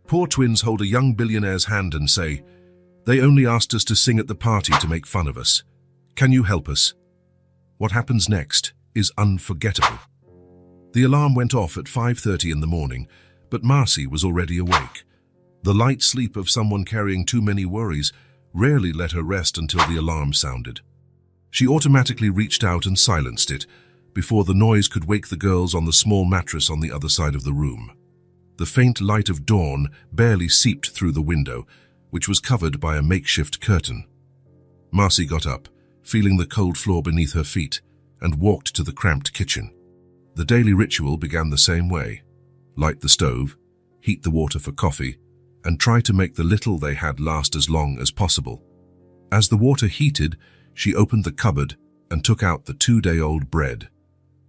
Poor twins hold a young billionaire's hand and say, "They only asked us to sing at the party to make fun of us. Can you help us?" What happens next is unforgettable. The alarm went off at 5:30 in the morning, but Marcy was already awake. The light sleep of someone carrying too many worries rarely let her rest until the alarm sounded. She automatically reached out and silenced it before the noise could wake the girls on the small mattress on the other side of the room. The faint light of dawn barely seeped through the window, which was covered by a makeshift curtain. Marcy got up, feeling the cold floor beneath her feet, and walked to the cramped kitchen. The daily ritual began the same way: light the stove, heat the water for coffee, and try to make the little they had last as long as possible. As the water heated, she opened the cupboard and took out the 2-day-old bread.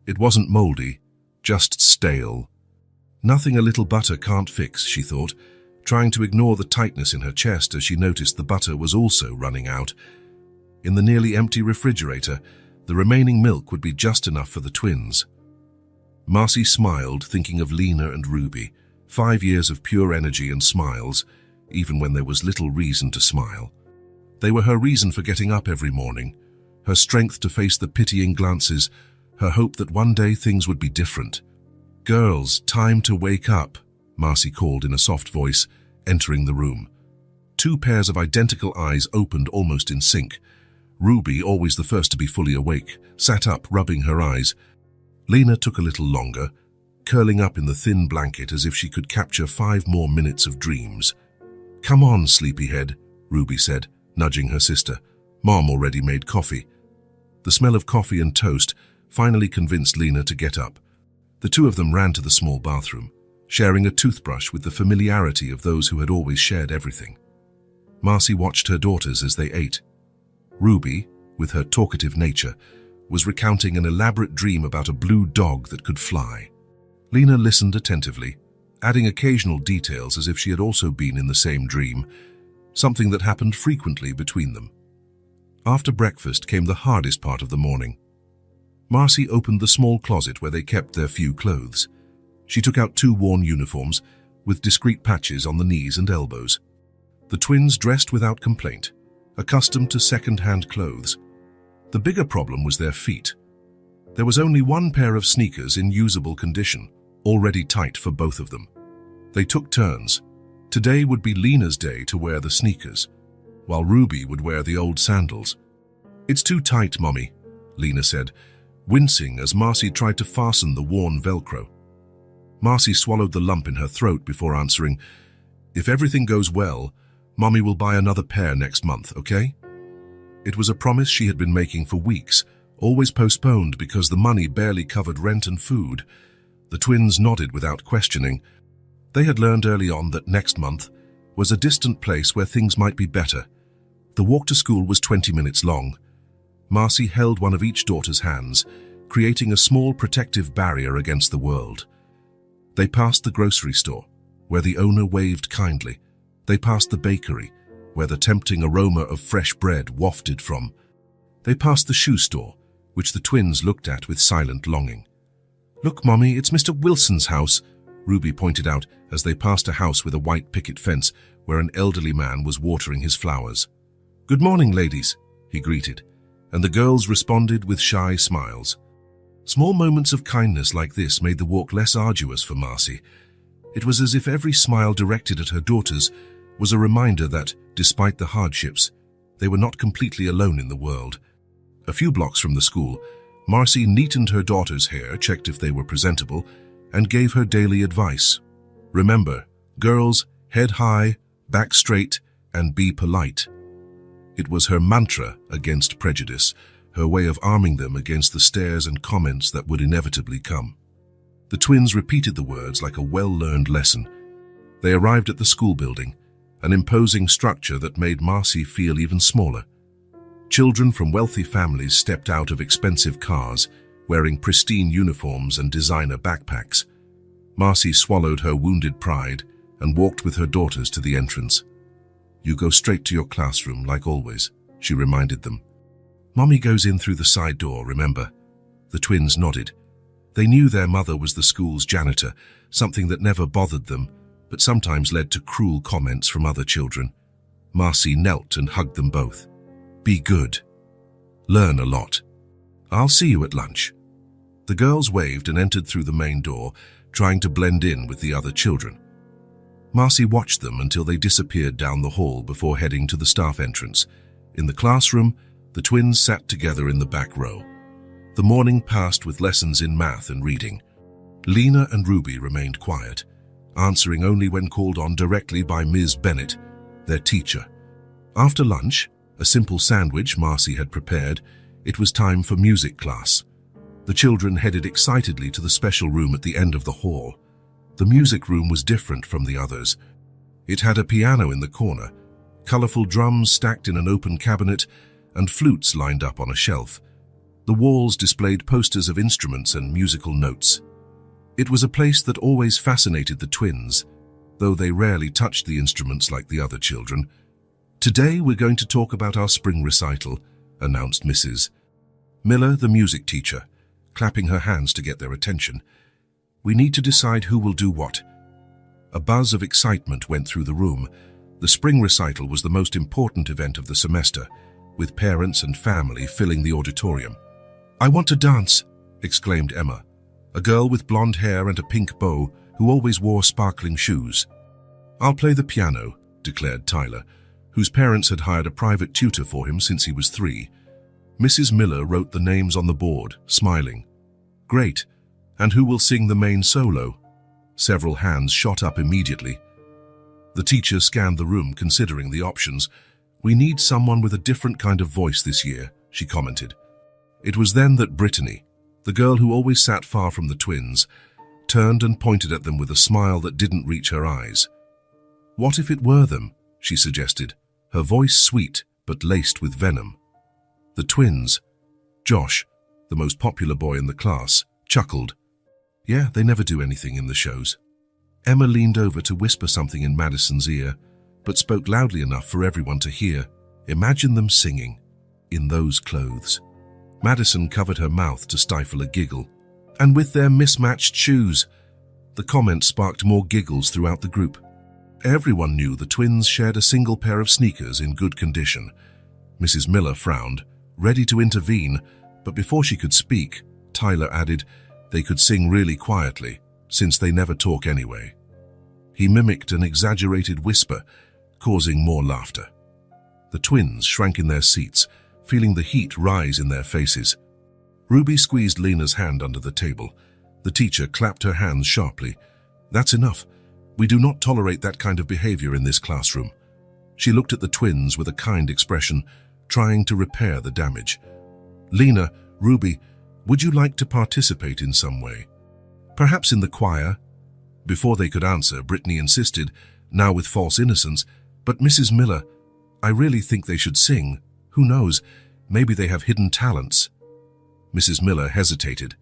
It wasn't moldy, just stale. Nothing a little butter can't fix, she thought, trying to ignore the tightness in her chest as she noticed the butter was also running out. In the nearly empty refrigerator, the remaining milk would be just enough for the twins. Marcy smiled, thinking of Lena and Ruby, 5 years of pure energy and smiles, even when there was little reason to smile. They were her reason for getting up every morning, her strength to face the pitying glances, her hope that one day things would be different. "Girls, time to wake up," Marcy called in a soft voice, entering the room. 2 pairs of identical eyes opened almost in sync. Ruby, always the first to be fully awake, sat up, rubbing her eyes. Lena took a little longer, curling up in the thin blanket as if she could capture 5 more minutes of dreams. "Come on, sleepyhead," Ruby said, nudging her sister. "Mom already made coffee." The smell of coffee and toast finally convinced Lena to get up. The 2 of them ran to the small bathroom, sharing a toothbrush with the familiarity of those who had always shared everything. Marcy watched her daughters as they ate. Ruby, with her talkative nature, was recounting an elaborate dream about a blue dog that could fly. Lena listened attentively, adding occasional details as if she had also been in the same dream, something that happened frequently between them. After breakfast came the hardest part of the morning. Marcy opened the small closet where they kept their few clothes. She took out 2 worn uniforms with discreet patches on the knees and elbows. The twins dressed without complaint, accustomed to second-hand clothes. The bigger problem was their feet. There was only 1 pair of sneakers in usable condition, already tight for both of them. They took turns. Today would be Lena's day to wear the sneakers, while Ruby would wear the old sandals. "It's too tight, Mommy," Lena said, wincing as Marcy tried to fasten the worn Velcro. Marcy swallowed the lump in her throat before answering, "If everything goes well, Mommy will buy another pair next month, okay?" It was a promise she had been making for weeks, always postponed because the money barely covered rent and food. The twins nodded without questioning. They had learned early on that next month was a distant place where things might be better. The walk to school was 20 minutes long. Marcy held one of each daughter's hands, creating a small protective barrier against the world. They passed the grocery store, where the owner waved kindly. They passed the bakery, where the tempting aroma of fresh bread wafted from. They passed the shoe store, which the twins looked at with silent longing. "Look, Mommy, it's Mr. Wilson's house," Ruby pointed out as they passed a house with a white picket fence where an elderly man was watering his flowers. "Good morning, ladies," he greeted, and the girls responded with shy smiles. Small moments of kindness like this made the walk less arduous for Marcy. It was as if every smile directed at her daughters was a reminder that, despite the hardships, they were not completely alone in the world. A few blocks from the school, Marcy neatened her daughter's hair, checked if they were presentable, and gave her daily advice. "Remember, girls, head high, back straight, and be polite." It was her mantra against prejudice, her way of arming them against the stares and comments that would inevitably come. The twins repeated the words like a well-learned lesson. They arrived at the school building, an imposing structure that made Marcy feel even smaller. Children from wealthy families stepped out of expensive cars, wearing pristine uniforms and designer backpacks. Marcy swallowed her wounded pride and walked with her daughters to the entrance. "You go straight to your classroom, like always," she reminded them. "Mommy goes in through the side door, remember?" The twins nodded. They knew their mother was the school's janitor, something that never bothered them, but sometimes led to cruel comments from other children. Marcy knelt and hugged them both. "Be good. Learn a lot. I'll see you at lunch." The girls waved and entered through the main door, trying to blend in with the other children. Marcy watched them until they disappeared down the hall before heading to the staff entrance. In the classroom, the twins sat together in the back row. The morning passed with lessons in math and reading. Lena and Ruby remained quiet, answering only when called on directly by Ms. Bennett, their teacher. After lunch, a simple sandwich Marcy had prepared, it was time for music class. The children headed excitedly to the special room at the end of the hall. The music room was different from the others. It had a piano in the corner, colorful drums stacked in an open cabinet, and flutes lined up on a shelf. The walls displayed posters of instruments and musical notes. It was a place that always fascinated the twins, though they rarely touched the instruments like the other children. "Today we're going to talk about our spring recital," announced Mrs. Miller, the music teacher, clapping her hands to get their attention. "We need to decide who will do what." A buzz of excitement went through the room. The spring recital was the most important event of the semester, with parents and family filling the auditorium. "I want to dance," exclaimed Emma, a girl with blonde hair and a pink bow who always wore sparkling shoes. "I'll play the piano," declared Tyler, whose parents had hired a private tutor for him since he was 3. Mrs. Miller wrote the names on the board, smiling. "Great. And who will sing the main solo?" Several hands shot up immediately. The teacher scanned the room, considering the options. "We need someone with a different kind of voice this year," she commented. It was then that Brittany, the girl who always sat far from the twins, turned and pointed at them with a smile that didn't reach her eyes. "What if it were them?" she suggested, her voice sweet but laced with venom. The twins, Josh, the most popular boy in the class, chuckled. "Yeah, they never do anything in the shows." Emma leaned over to whisper something in Madison's ear, but spoke loudly enough for everyone to hear. "Imagine them singing, in those clothes." Madison covered her mouth to stifle a giggle. "And with their mismatched shoes." The comment sparked more giggles throughout the group. Everyone knew the twins shared a single pair of sneakers in good condition. Mrs. Miller frowned, ready to intervene, but before she could speak, Tyler added, "They could sing really quietly, since they never talk anyway." He mimicked an exaggerated whisper, causing more laughter. The twins shrank in their seats, feeling the heat rise in their faces. Ruby squeezed Lena's hand under the table. The teacher clapped her hands sharply. "That's enough. We do not tolerate that kind of behavior in this classroom." She looked at the twins with a kind expression, trying to repair the damage. "Lena, Ruby, would you like to participate in some way? Perhaps in the choir?" Before they could answer, Brittany insisted, now with false innocence, "But Mrs. Miller, I really think they should sing. Who knows, maybe they have hidden talents." Mrs. Miller hesitated.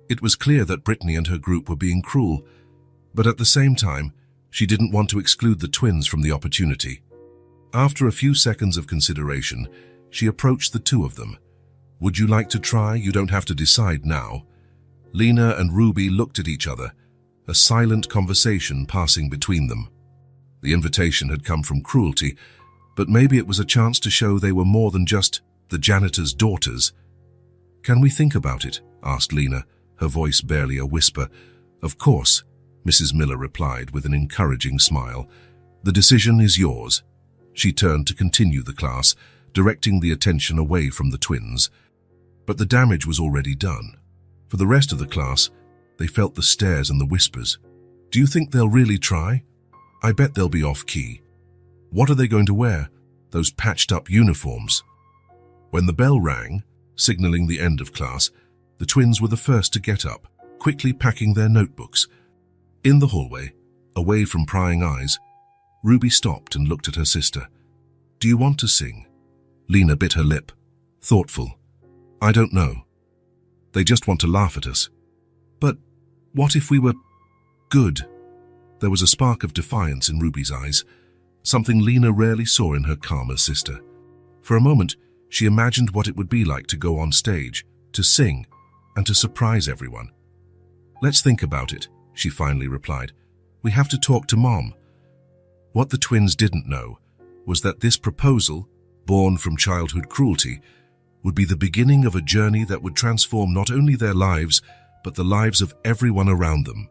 It was clear that Brittany and her group were being cruel, but at the same time, she didn't want to exclude the twins from the opportunity. After a few seconds of consideration, she approached the two of them. "Would you like to try? You don't have to decide now." Lena and Ruby looked at each other, a silent conversation passing between them. The invitation had come from cruelty, but maybe it was a chance to show they were more than just the janitor's daughters. "Can we think about it?" asked Lena, her voice barely a whisper. "Of course," Mrs. Miller replied with an encouraging smile. "The decision is yours." She turned to continue the class, directing the attention away from the twins. But the damage was already done. For the rest of the class, they felt the stares and the whispers. "Do you think they'll really try? I bet they'll be off-key. What are they going to wear? Those patched-up uniforms?" When the bell rang, signaling the end of class, the twins were the first to get up, quickly packing their notebooks. In the hallway, away from prying eyes, Ruby stopped and looked at her sister. "Do you want to sing?" Lena bit her lip, thoughtful. "I don't know. They just want to laugh at us." "But what if we were good?" There was a spark of defiance in Ruby's eyes, something Lena rarely saw in her calmer sister. For a moment, she imagined what it would be like to go on stage, to sing, and to surprise everyone. "Let's think about it," she finally replied. We have to talk to Mom." What the twins didn't know was that this proposal, born from childhood cruelty, would be the beginning of a journey that would transform not only their lives, but the lives of everyone around them.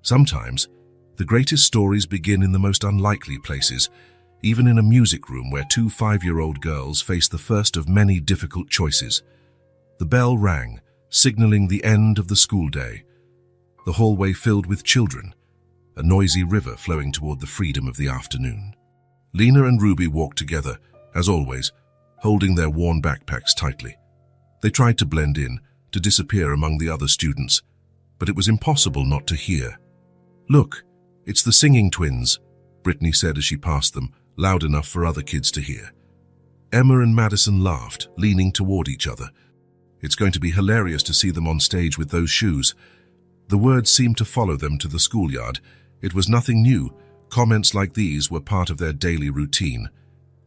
Sometimes, the greatest stories begin in the most unlikely places, even in a music room where two 5-year-old girls face the first of many difficult choices. The bell rang, signaling the end of the school day. The hallway filled with children, a noisy river flowing toward the freedom of the afternoon. Lena and Ruby walked together, as always, holding their worn backpacks tightly. They tried to blend in, to disappear among the other students, but it was impossible not to hear. "Look, it's the singing twins," Brittany said as she passed them, loud enough for other kids to hear. Emma and Madison laughed, leaning toward each other. "It's going to be hilarious to see them on stage with those shoes." The words seemed to follow them to the schoolyard. It was nothing new. Comments like these were part of their daily routine.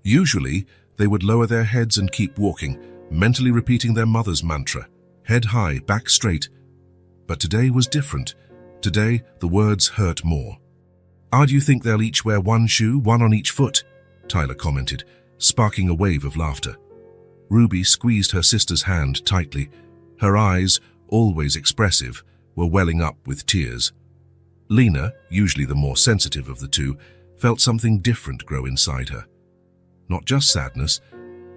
Usually, they would lower their heads and keep walking, mentally repeating their mother's mantra, head high, back straight. But today was different. Today, the words hurt more. "Do you think they'll each wear one shoe, one on each foot?" Tyler commented, sparking a wave of laughter. Ruby squeezed her sister's hand tightly. Her eyes, always expressive, were welling up with tears. Lena, usually the more sensitive of the two, felt something different grow inside her. Not just sadness,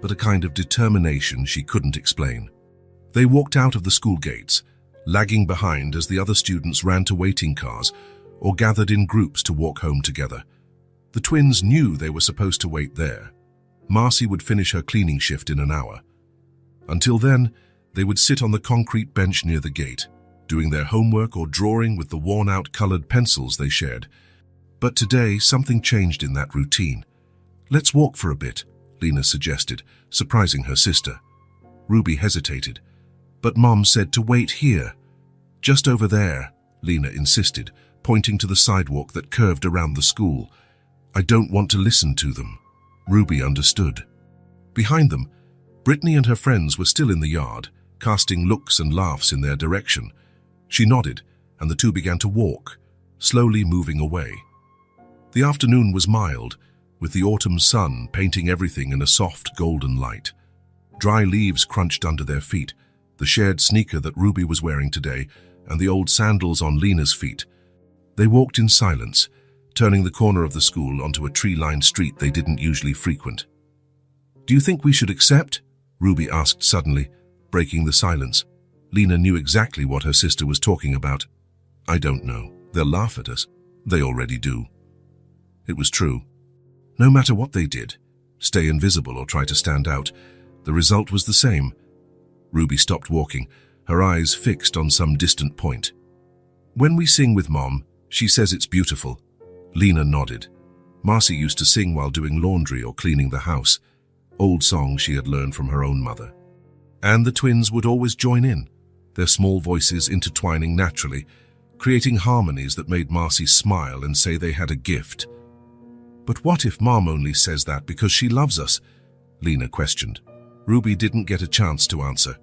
but a kind of determination she couldn't explain. They walked out of the school gates, lagging behind as the other students ran to waiting cars or gathered in groups to walk home together. The twins knew they were supposed to wait there. Marcy would finish her cleaning shift in an hour. Until then, they would sit on the concrete bench near the gate, doing their homework or drawing with the worn-out colored pencils they shared. But today, something changed in that routine. "Let's walk for a bit," Lena suggested, surprising her sister. Ruby hesitated, but Mom said to wait here. "Just over there," Lena insisted, pointing to the sidewalk that curved around the school. "I don't want to listen to them." Ruby understood. Behind them, Brittany and her friends were still in the yard, casting looks and laughs in their direction. She nodded, and the two began to walk, slowly moving away. The afternoon was mild, with the autumn sun painting everything in a soft golden light. Dry leaves crunched under their feet, the shared sneaker that Ruby was wearing today, and the old sandals on Lena's feet. They walked in silence, turning the corner of the school onto a tree-lined street they didn't usually frequent. "Do you think we should accept?" Ruby asked suddenly, breaking the silence. Lena knew exactly what her sister was talking about. "I don't know. They'll laugh at us. They already do." It was true. No matter what they did, stay invisible or try to stand out, the result was the same. Ruby stopped walking, her eyes fixed on some distant point. "When we sing with Mom, she says it's beautiful." Lena nodded. Marcy used to sing while doing laundry or cleaning the house, old songs she had learned from her own mother. And the twins would always join in, their small voices intertwining naturally, creating harmonies that made Marcy smile and say they had a gift. "But what if Mom only says that because she loves us?" Lena questioned. Ruby didn't get a chance to answer.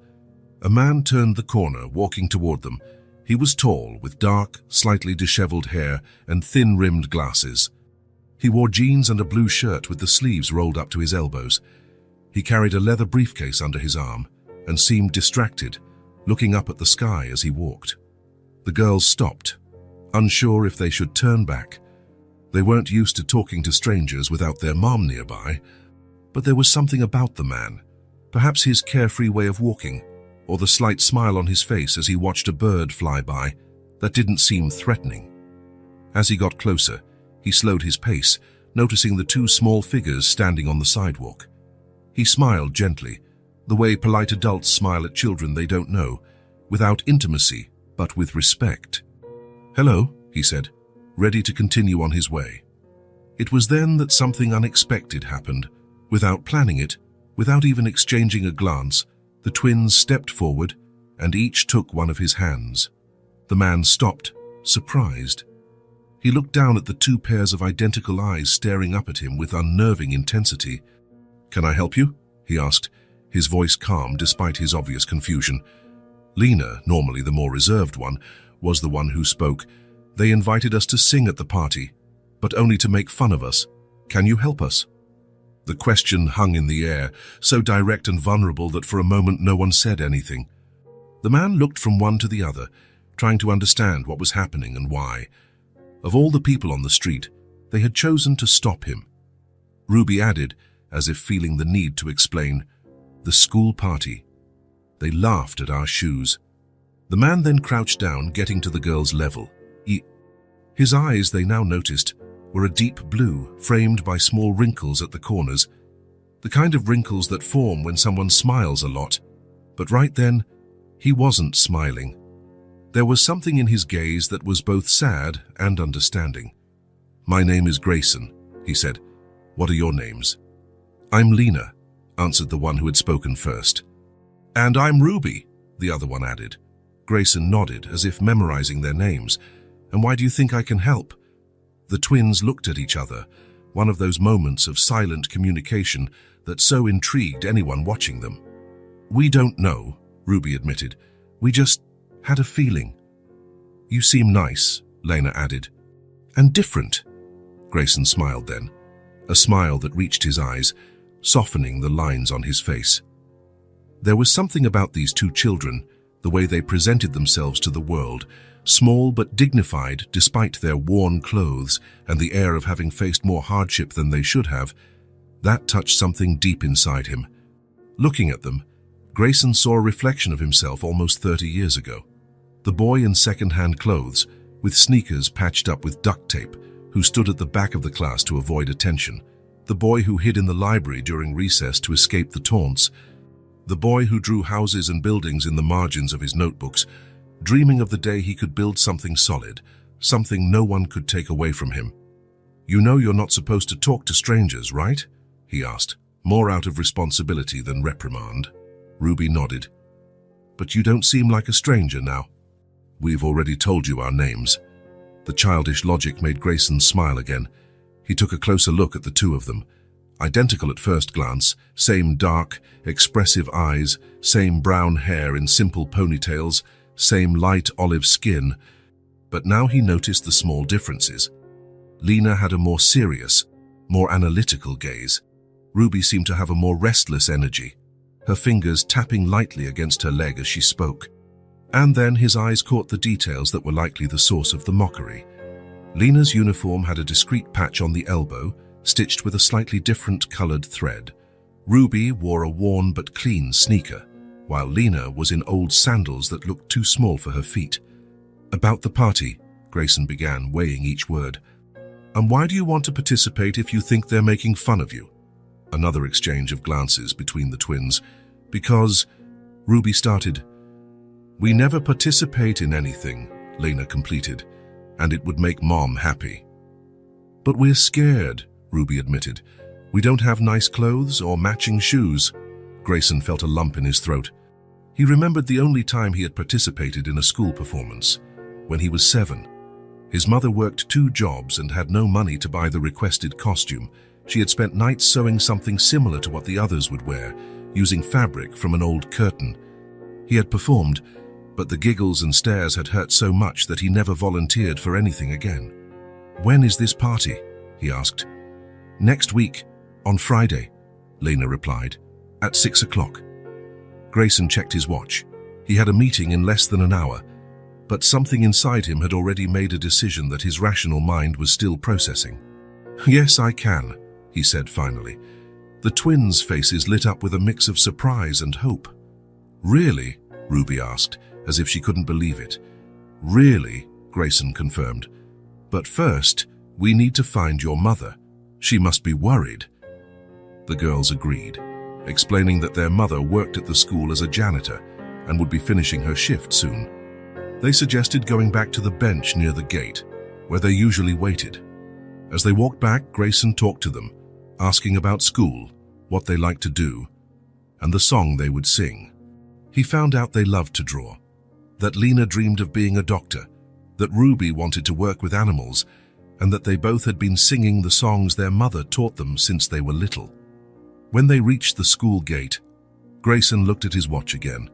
A man turned the corner, walking toward them. He was tall, with dark, slightly disheveled hair and thin-rimmed glasses. He wore jeans and a blue shirt with the sleeves rolled up to his elbows. He carried a leather briefcase under his arm and seemed distracted, looking up at the sky as he walked. The girls stopped, unsure if they should turn back. They weren't used to talking to strangers without their mom nearby, but there was something about the man, perhaps his carefree way of walking, or the slight smile on his face as he watched a bird fly by, that didn't seem threatening. As he got closer, he slowed his pace, noticing the two small figures standing on the sidewalk. He smiled gently, the way polite adults smile at children they don't know, without intimacy, but with respect. "Hello," he said, ready to continue on his way. It was then that something unexpected happened. Without planning it, without even exchanging a glance, the twins stepped forward and each took one of his hands. The man stopped, surprised. He looked down at the two pairs of identical eyes staring up at him with unnerving intensity. "Can I help you?" he asked, his voice calm despite his obvious confusion. Lena, normally the more reserved one, was the one who spoke. They invited us to sing at the party, but only to make fun of us. Can you help us?" The question hung in the air, so direct and vulnerable that for a moment no one said anything. The man looked from one to the other, trying to understand what was happening and why. Of all the people on the street, they had chosen to stop him. Ruby added, as if feeling the need to explain, "The school party. They laughed at our shoes." The man then crouched down, getting to the girl's level. His eyes, they now noticed, were a deep blue, framed by small wrinkles at the corners, the kind of wrinkles that form when someone smiles a lot. But right then, he wasn't smiling. There was something in his gaze that was both sad and understanding. "My name is Grayson," he said. "What are your names?" "I'm Lena," answered the one who had spoken first. "And I'm Ruby," the other one added. Grayson nodded, as if memorizing their names. "And why do you think I can help?" The twins looked at each other, one of those moments of silent communication that so intrigued anyone watching them. "We don't know," Ruby admitted. "We just had a feeling." "You seem nice," Lena added. "And different." Grayson smiled then, a smile that reached his eyes, softening the lines on his face. There was something about these two children, the way they presented themselves to the world, small but dignified despite their worn clothes and the air of having faced more hardship than they should have, that touched something deep inside him. Looking at them, Grayson saw a reflection of himself almost 30 years ago. The boy in second-hand clothes, with sneakers patched up with duct tape, who stood at the back of the class to avoid attention. The boy who hid in the library during recess to escape the taunts. The boy who drew houses and buildings in the margins of his notebooks, dreaming of the day he could build something solid, something no one could take away from him. "You know you're not supposed to talk to strangers, right?" he asked, more out of responsibility than reprimand. Ruby nodded. "But you don't seem like a stranger now." "We've already told you our names." The childish logic made Grayson smile again. He took a closer look at the two of them. Identical at first glance, same dark, expressive eyes, same brown hair in simple ponytails, same light olive skin. But now he noticed the small differences. Lena had a more serious, more analytical gaze. Ruby seemed to have a more restless energy, her fingers tapping lightly against her leg as she spoke. And then his eyes caught the details that were likely the source of the mockery. Lena's uniform had a discreet patch on the elbow, stitched with a slightly different colored thread. Ruby wore a worn but clean sneaker, while Lena was in old sandals that looked too small for her feet. "About the party," Grayson began, weighing each word. "And why do you want to participate if you think they're making fun of you?" Another exchange of glances between the twins. "Because," Ruby started. "We never participate in anything," Lena completed, "and it would make Mom happy." "But we're scared," Ruby admitted. "We don't have nice clothes or matching shoes." Grayson felt a lump in his throat. He remembered the only time he had participated in a school performance, when he was 7. His mother worked 2 jobs and had no money to buy the requested costume. She had spent nights sewing something similar to what the others would wear, using fabric from an old curtain. He had performed, but the giggles and stares had hurt so much that he never volunteered for anything again. "When is this party?" he asked. "Next week, on Friday," Lena replied, "at 6 o'clock. Grayson checked his watch. He had a meeting in less than an hour, but something inside him had already made a decision that his rational mind was still processing. "Yes, I can," he said finally. The twins' faces lit up with a mix of surprise and hope. "Really?" Ruby asked, as if she couldn't believe it. "Really?" Grayson confirmed. "But first, we need to find your mother. She must be worried." The girls agreed, explaining that their mother worked at the school as a janitor and would be finishing her shift soon. They suggested going back to the bench near the gate, where they usually waited. As they walked back, Grayson talked to them, asking about school, what they liked to do, and the song they would sing. He found out they loved to draw, that Lena dreamed of being a doctor, that Ruby wanted to work with animals, and that they both had been singing the songs their mother taught them since they were little. When they reached the school gate, Grayson looked at his watch again.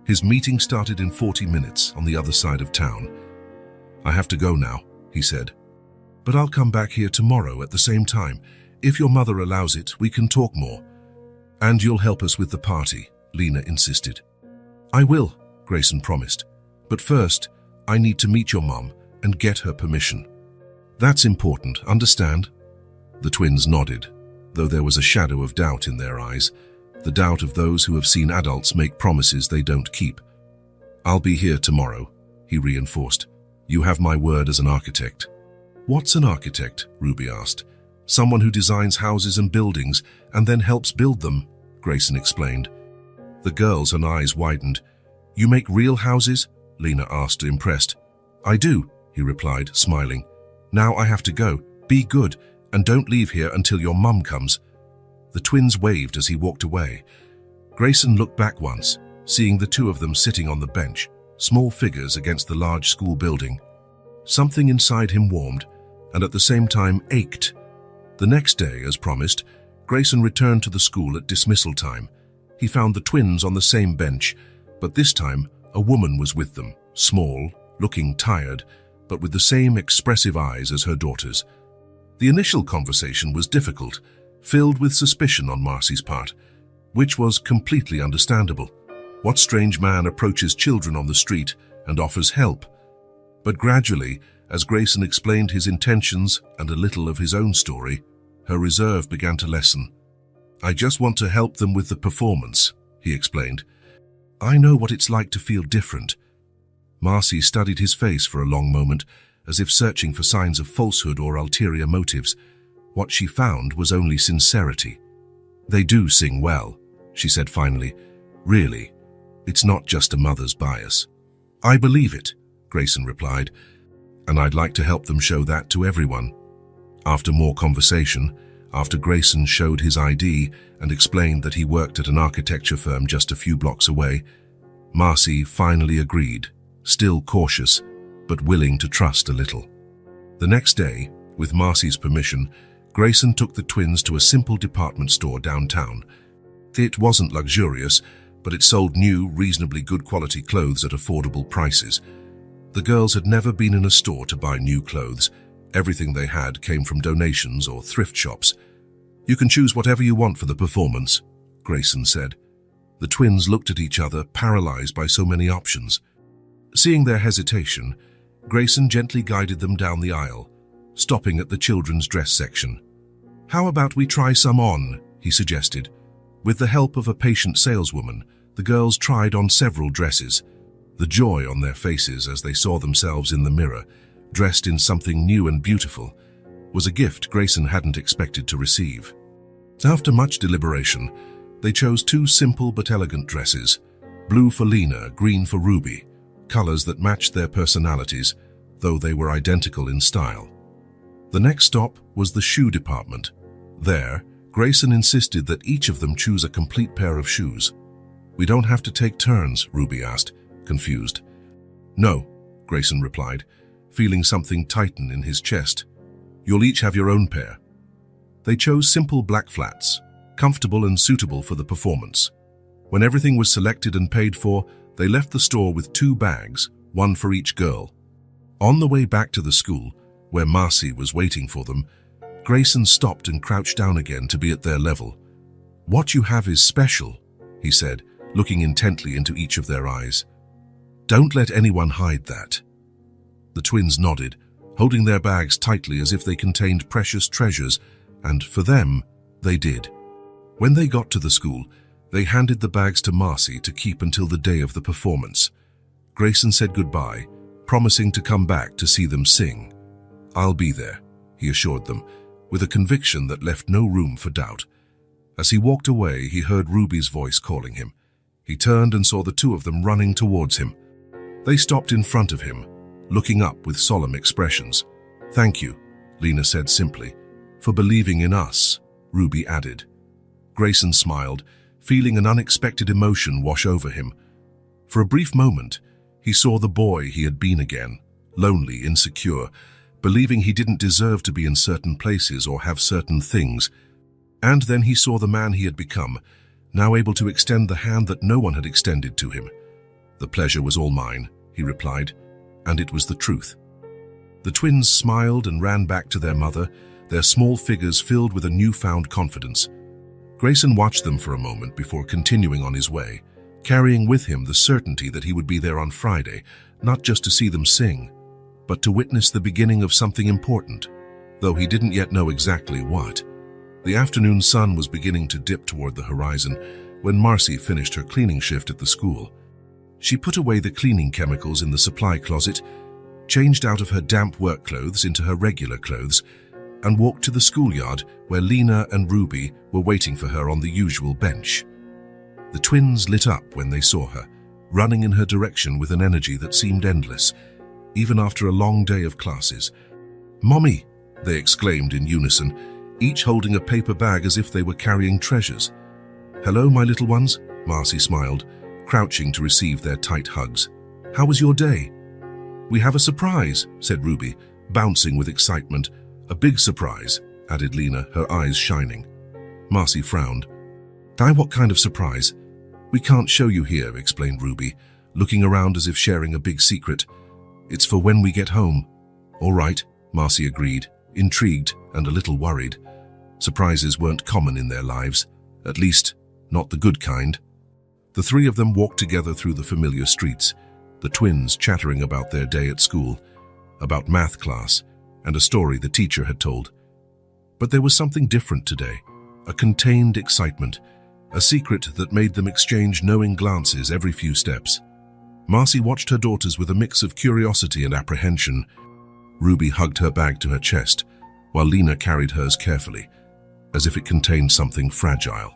His meeting started in 40 minutes on the other side of town. "I have to go now," he said. "But I'll come back here tomorrow at the same time. If your mother allows it, we can talk more. And you'll help us with the party," Lena insisted. "I will," Grayson promised. "But first, I need to meet your mom and get her permission." "That's important, understand?" The twins nodded, though there was a shadow of doubt in their eyes, the doubt of those who have seen adults make promises they don't keep. "I'll be here tomorrow," he reinforced. "You have my word as an architect." "What's an architect?" Ruby asked. "Someone who designs houses and buildings and then helps build them," Grayson explained. The girls' eyes widened. "You make real houses?" Lena asked, impressed. "I do," he replied, smiling. "Now I have to go. Be good, and don't leave here until your mum comes." The twins waved as he walked away. Grayson looked back once, seeing the two of them sitting on the bench, small figures against the large school building. Something inside him warmed, and at the same time ached. The next day, as promised, Grayson returned to the school at dismissal time. He found the twins on the same bench, but this time a woman was with them, small, looking tired, but with the same expressive eyes as her daughters. The initial conversation was difficult, filled with suspicion on Marcy's part, which was completely understandable. What strange man approaches children on the street and offers help? But gradually, as Grayson explained his intentions and a little of his own story, her reserve began to lessen. "I just want to help them with the performance," he explained. "I know what it's like to feel different." Marcy studied his face for a long moment, as if searching for signs of falsehood or ulterior motives. What she found was only sincerity. "They do sing well," she said finally. "Really, it's not just a mother's bias." "I believe it," Grayson replied, "and I'd like to help them show that to everyone." After more conversation, after Grayson showed his ID and explained that he worked at an architecture firm just a few blocks away, Marcy finally agreed, still cautious, but willing to trust a little. The next day, with Marcy's permission, Grayson took the twins to a simple department store downtown. It wasn't luxurious, but it sold new, reasonably good quality clothes at affordable prices. The girls had never been in a store to buy new clothes. Everything they had came from donations or thrift shops. "You can choose whatever you want for the performance," Grayson said. The twins looked at each other, paralyzed by so many options. Seeing their hesitation, Grayson gently guided them down the aisle, stopping at the children's dress section. "How about we try some on?" he suggested. With the help of a patient saleswoman, the girls tried on several dresses. The joy on their faces as they saw themselves in the mirror, dressed in something new and beautiful, was a gift Grayson hadn't expected to receive. After much deliberation, they chose two simple but elegant dresses, blue for Lena, green for Ruby, colors that matched their personalities, though they were identical in style. The next stop was the shoe department. There, Grayson insisted that each of them choose a complete pair of shoes. "We don't have to take turns?" Ruby asked, confused. "No," Grayson replied, feeling something tighten in his chest. "You'll each have your own pair." They chose simple black flats, comfortable and suitable for the performance. When everything was selected and paid for, they left the store with 2 bags, one for each girl. On the way back to the school, where Marcy was waiting for them, Grayson stopped and crouched down again to be at their level. "What you have is special," he said, looking intently into each of their eyes. "Don't let anyone hide that." The twins nodded, holding their bags tightly as if they contained precious treasures, and for them, they did. When they got to the school, they handed the bags to Marcy to keep until the day of the performance. Grayson said goodbye, promising to come back to see them sing. "I'll be there," he assured them, with a conviction that left no room for doubt. As he walked away, he heard Ruby's voice calling him. He turned and saw the two of them running towards him. They stopped in front of him, looking up with solemn expressions. "Thank you," Lena said simply. "For believing in us," Ruby added. Grayson smiled, feeling an unexpected emotion wash over him. For a brief moment, he saw the boy he had been again, lonely, insecure, believing he didn't deserve to be in certain places or have certain things. And then he saw the man he had become, now able to extend the hand that no one had extended to him. "The pleasure was all mine," he replied, and it was the truth. The twins smiled and ran back to their mother, their small figures filled with a newfound confidence. Grayson watched them for a moment before continuing on his way, carrying with him the certainty that he would be there on Friday, not just to see them sing, but to witness the beginning of something important, though he didn't yet know exactly what. The afternoon sun was beginning to dip toward the horizon when Marcy finished her cleaning shift at the school. She put away the cleaning chemicals in the supply closet, changed out of her damp work clothes into her regular clothes, and walked to the schoolyard where Lena and Ruby were waiting for her on the usual bench. The twins lit up when they saw her, running in her direction with an energy that seemed endless, even after a long day of classes. "Mommy!" they exclaimed in unison, each holding a paper bag as if they were carrying treasures. "Hello, my little ones," Marcy smiled, crouching to receive their tight hugs. "How was your day?" "We have a surprise," said Ruby, bouncing with excitement. "A big surprise," added Lena, her eyes shining. Marcy frowned. "What kind of surprise?" "We can't show you here," explained Ruby, looking around as if sharing a big secret. "It's for when we get home." "All right," Marcy agreed, intrigued and a little worried. Surprises weren't common in their lives, at least not the good kind. The three of them walked together through the familiar streets, the twins chattering about their day at school, about math class, and a story the teacher had told. But there was something different today, a contained excitement, a secret that made them exchange knowing glances every few steps. Marcy watched her daughters with a mix of curiosity and apprehension. Ruby hugged her bag to her chest, while Lena carried hers carefully, as if it contained something fragile.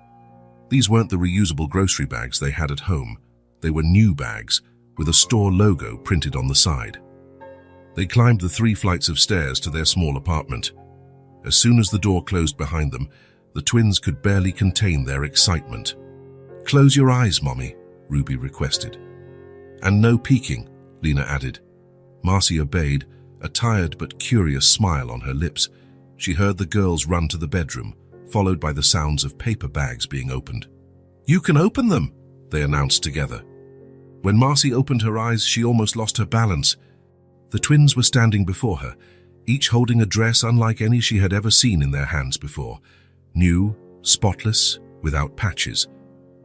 These weren't the reusable grocery bags they had at home. They were new bags, with a store logo printed on the side. They climbed the 3 flights of stairs to their small apartment. As soon as the door closed behind them, the twins could barely contain their excitement. "Close your eyes, Mommy," Ruby requested. "And no peeking," Lena added. Marcy obeyed, a tired but curious smile on her lips. She heard the girls run to the bedroom, followed by the sounds of paper bags being opened. "You can open them," they announced together. When Marcy opened her eyes, she almost lost her balance. The twins were standing before her, each holding a dress unlike any she had ever seen in their hands before. New, spotless, without patches.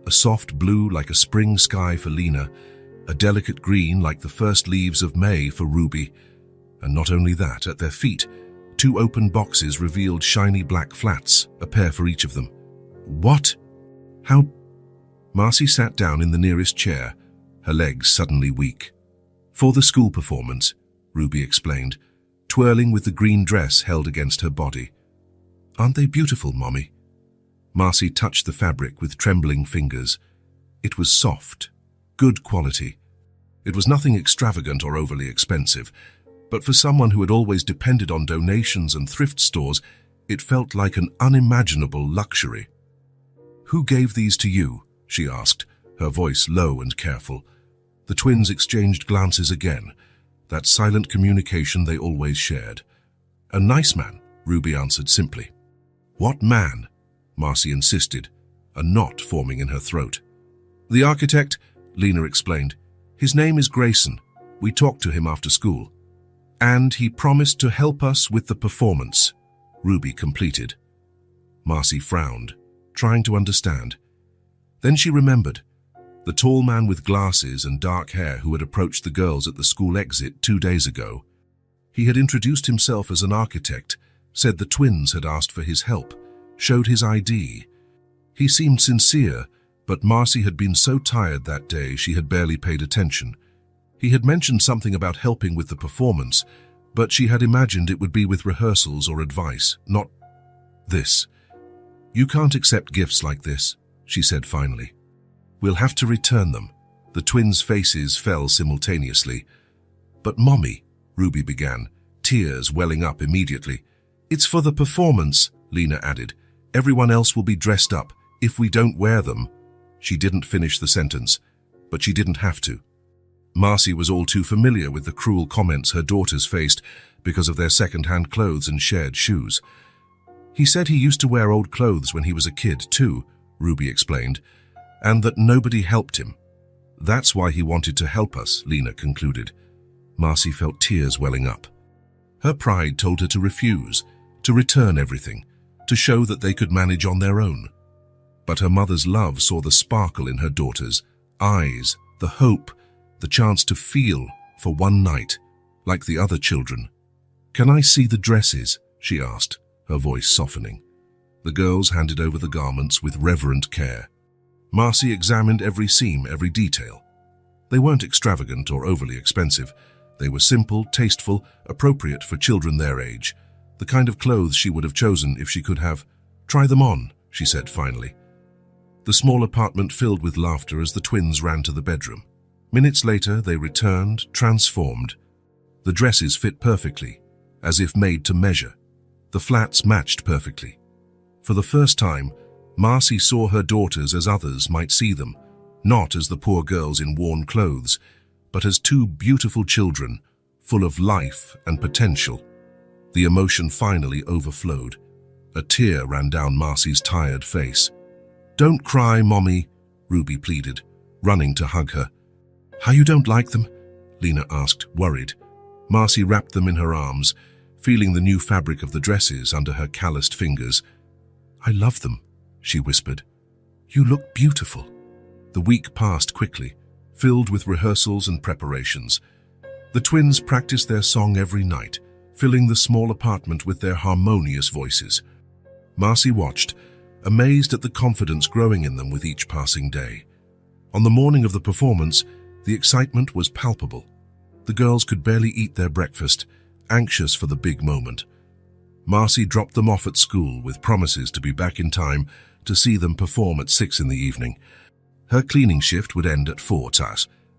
A soft blue like a spring sky for Lena, a delicate green like the first leaves of May for Ruby. And not only that, at their feet, 2 open boxes revealed shiny black flats, a pair for each of them. "What? How?" Marcy sat down in the nearest chair, her legs suddenly weak. "For the school performance," Ruby explained, twirling with the green dress held against her body. "Aren't they beautiful, Mommy?" Marcy touched the fabric with trembling fingers. It was soft, good quality. It was nothing extravagant or overly expensive, but for someone who had always depended on donations and thrift stores, it felt like an unimaginable luxury. "Who gave these to you?" she asked, her voice low and careful. The twins exchanged glances again, that silent communication they always shared. "A nice man," Ruby answered simply. "What man?" Marcy insisted, a knot forming in her throat. "The architect," Lena explained. "His name is Grayson. We talked to him after school. And he promised to help us with the performance," Ruby completed. Marcy frowned, trying to understand. Then she remembered. The tall man with glasses and dark hair who had approached the girls at the school exit 2 days ago. He had introduced himself as an architect, said the twins had asked for his help, showed his ID. He seemed sincere, but Marcy had been so tired that day she had barely paid attention. He had mentioned something about helping with the performance, but she had imagined it would be with rehearsals or advice, not this. "You can't accept gifts like this," she said finally. "We'll have to return them." The twins' faces fell simultaneously. "But Mommy," Ruby began, tears welling up immediately. "It's for the performance," Lena added. "Everyone else will be dressed up. If we don't wear them." She didn't finish the sentence, but she didn't have to. Marcy was all too familiar with the cruel comments her daughters faced because of their second-hand clothes and shared shoes. "He said he used to wear old clothes when he was a kid too," Ruby explained, "and that nobody helped him. That's why he wanted to help us," Lena concluded. Marcy felt tears welling up. Her pride told her to refuse, to return everything, to show that they could manage on their own. But her mother's love saw the sparkle in her daughter's eyes, the hope, the chance to feel for one night, like the other children. "Can I see the dresses?" she asked, her voice softening. The girls handed over the garments with reverent care. Marcy examined every seam, every detail. They weren't extravagant or overly expensive. They were simple, tasteful, appropriate for children their age. The kind of clothes she would have chosen if she could have. "Try them on," she said finally. The small apartment filled with laughter as the twins ran to the bedroom. Minutes later, they returned, transformed. The dresses fit perfectly, as if made to measure. The flats matched perfectly. For the first time, Marcy saw her daughters as others might see them, not as the poor girls in worn clothes, but as two beautiful children, full of life and potential. The emotion finally overflowed. A tear ran down Marcy's tired face. "Don't cry, Mommy," Ruby pleaded, running to hug her. "How, you don't like them?" Lena asked, worried. Marcy wrapped them in her arms, feeling the new fabric of the dresses under her calloused fingers. "I love them," she whispered. "You look beautiful." The week passed quickly, filled with rehearsals and preparations. The twins practiced their song every night, filling the small apartment with their harmonious voices. Marcy watched, amazed at the confidence growing in them with each passing day. On the morning of the performance, the excitement was palpable. The girls could barely eat their breakfast, anxious for the big moment. Marcy dropped them off at school with promises to be back in time to see them perform at 6 in the evening. Her cleaning shift would end at 4,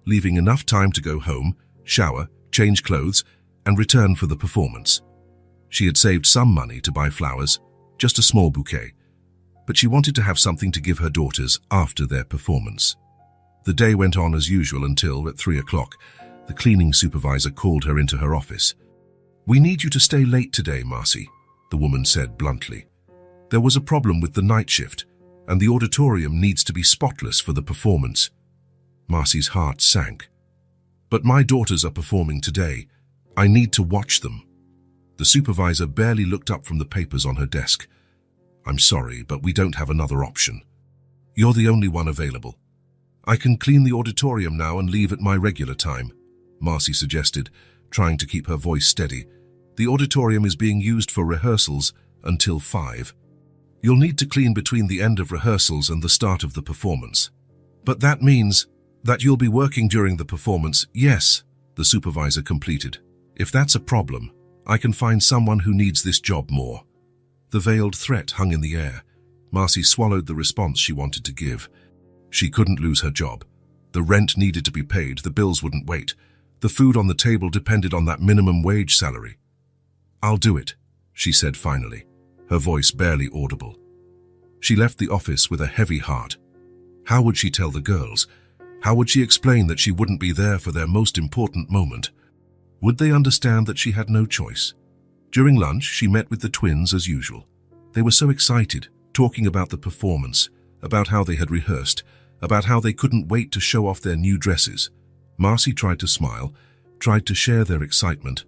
leaving enough time to go home, shower, change clothes, and return for the performance. She had saved some money to buy flowers, just a small bouquet, but she wanted to have something to give her daughters after their performance. The day went on as usual until, at 3 o'clock, the cleaning supervisor called her into her office. "We need you to stay late today, Marcy," the woman said bluntly. "There was a problem with the night shift, and the auditorium needs to be spotless for the performance." Marcy's heart sank. "But my daughters are performing today. I need to watch them." The supervisor barely looked up from the papers on her desk. "I'm sorry, but we don't have another option. You're the only one available. I can clean the auditorium now and leave at my regular time," Marcy suggested, trying to keep her voice steady. "The auditorium is being used for rehearsals until 5. You'll need to clean between the end of rehearsals and the start of the performance." "But that means that you'll be working during the performance." "Yes," the supervisor completed. "If that's a problem, I can find someone who needs this job more." The veiled threat hung in the air. Marcy swallowed the response she wanted to give. She couldn't lose her job. The rent needed to be paid, the bills wouldn't wait. The food on the table depended on that minimum wage salary. "I'll do it," she said finally, her voice barely audible. She left the office with a heavy heart. How would she tell the girls? How would she explain that she wouldn't be there for their most important moment? Would they understand that she had no choice? During lunch, she met with the twins as usual. They were so excited, talking about the performance, about how they had rehearsed, about how they couldn't wait to show off their new dresses. Marcy tried to smile, tried to share their excitement,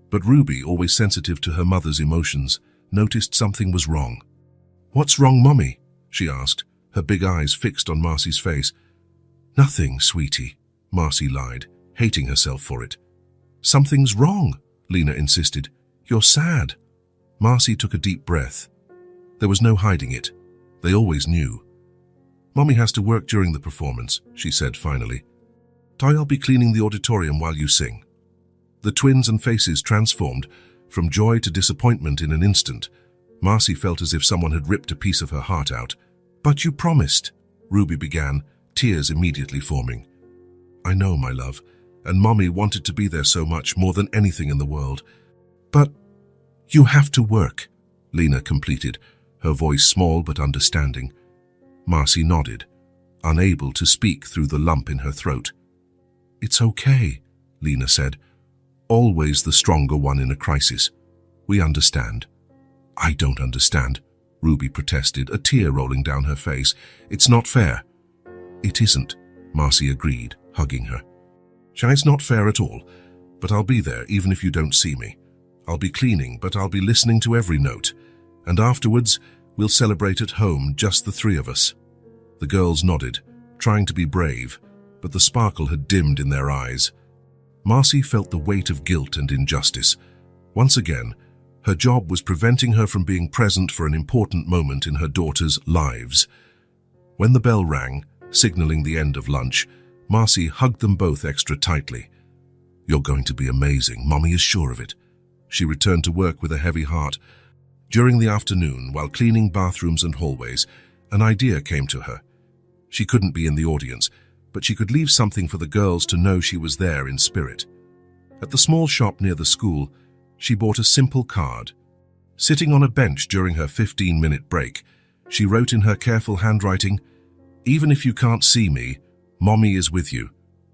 but Ruby, always sensitive to her mother's emotions, noticed something was wrong. "What's wrong, Mommy?" she asked, her big eyes fixed on Marcy's face. "Nothing, sweetie," Marcy lied, hating herself for it. "Something's wrong," Lena insisted. "You're sad." Marcy took a deep breath. There was no hiding it. They always knew. "Mommy has to work during the performance," she said finally. "I'll be cleaning the auditorium while you sing." The twins and faces transformed, from joy to disappointment in an instant. Marcy felt as if someone had ripped a piece of her heart out. "But you promised," Ruby began, tears immediately forming. "I know, my love, and Mommy wanted to be there so much, more than anything in the world. But you have to work," Lena completed, her voice small but understanding. Marcy nodded, unable to speak through the lump in her throat. "It's okay," Lena said. "Always the stronger one in a crisis. We understand." "I don't understand," Ruby protested, a tear rolling down her face. "It's not fair." "It isn't," Marcy agreed, hugging her. "It's not fair at all, but I'll be there even if you don't see me. I'll be cleaning, but I'll be listening to every note. And afterwards, we'll celebrate at home, just the three of us." The girls nodded, trying to be brave, but the sparkle had dimmed in their eyes. Marcy felt the weight of guilt and injustice. Once again, her job was preventing her from being present for an important moment in her daughters' lives. When the bell rang, signaling the end of lunch, Marcy hugged them both extra tightly. "You're going to be amazing, Mommy is sure of it." She returned to work with a heavy heart. During the afternoon, while cleaning bathrooms and hallways, an idea came to her. She couldn't be in the audience, but she could leave something for the girls to know she was there in spirit. At the small shop near the school, she bought a simple card. Sitting on a bench during her 15-minute break, she wrote in her careful handwriting, "Even if you can't see me, Mommy is with you."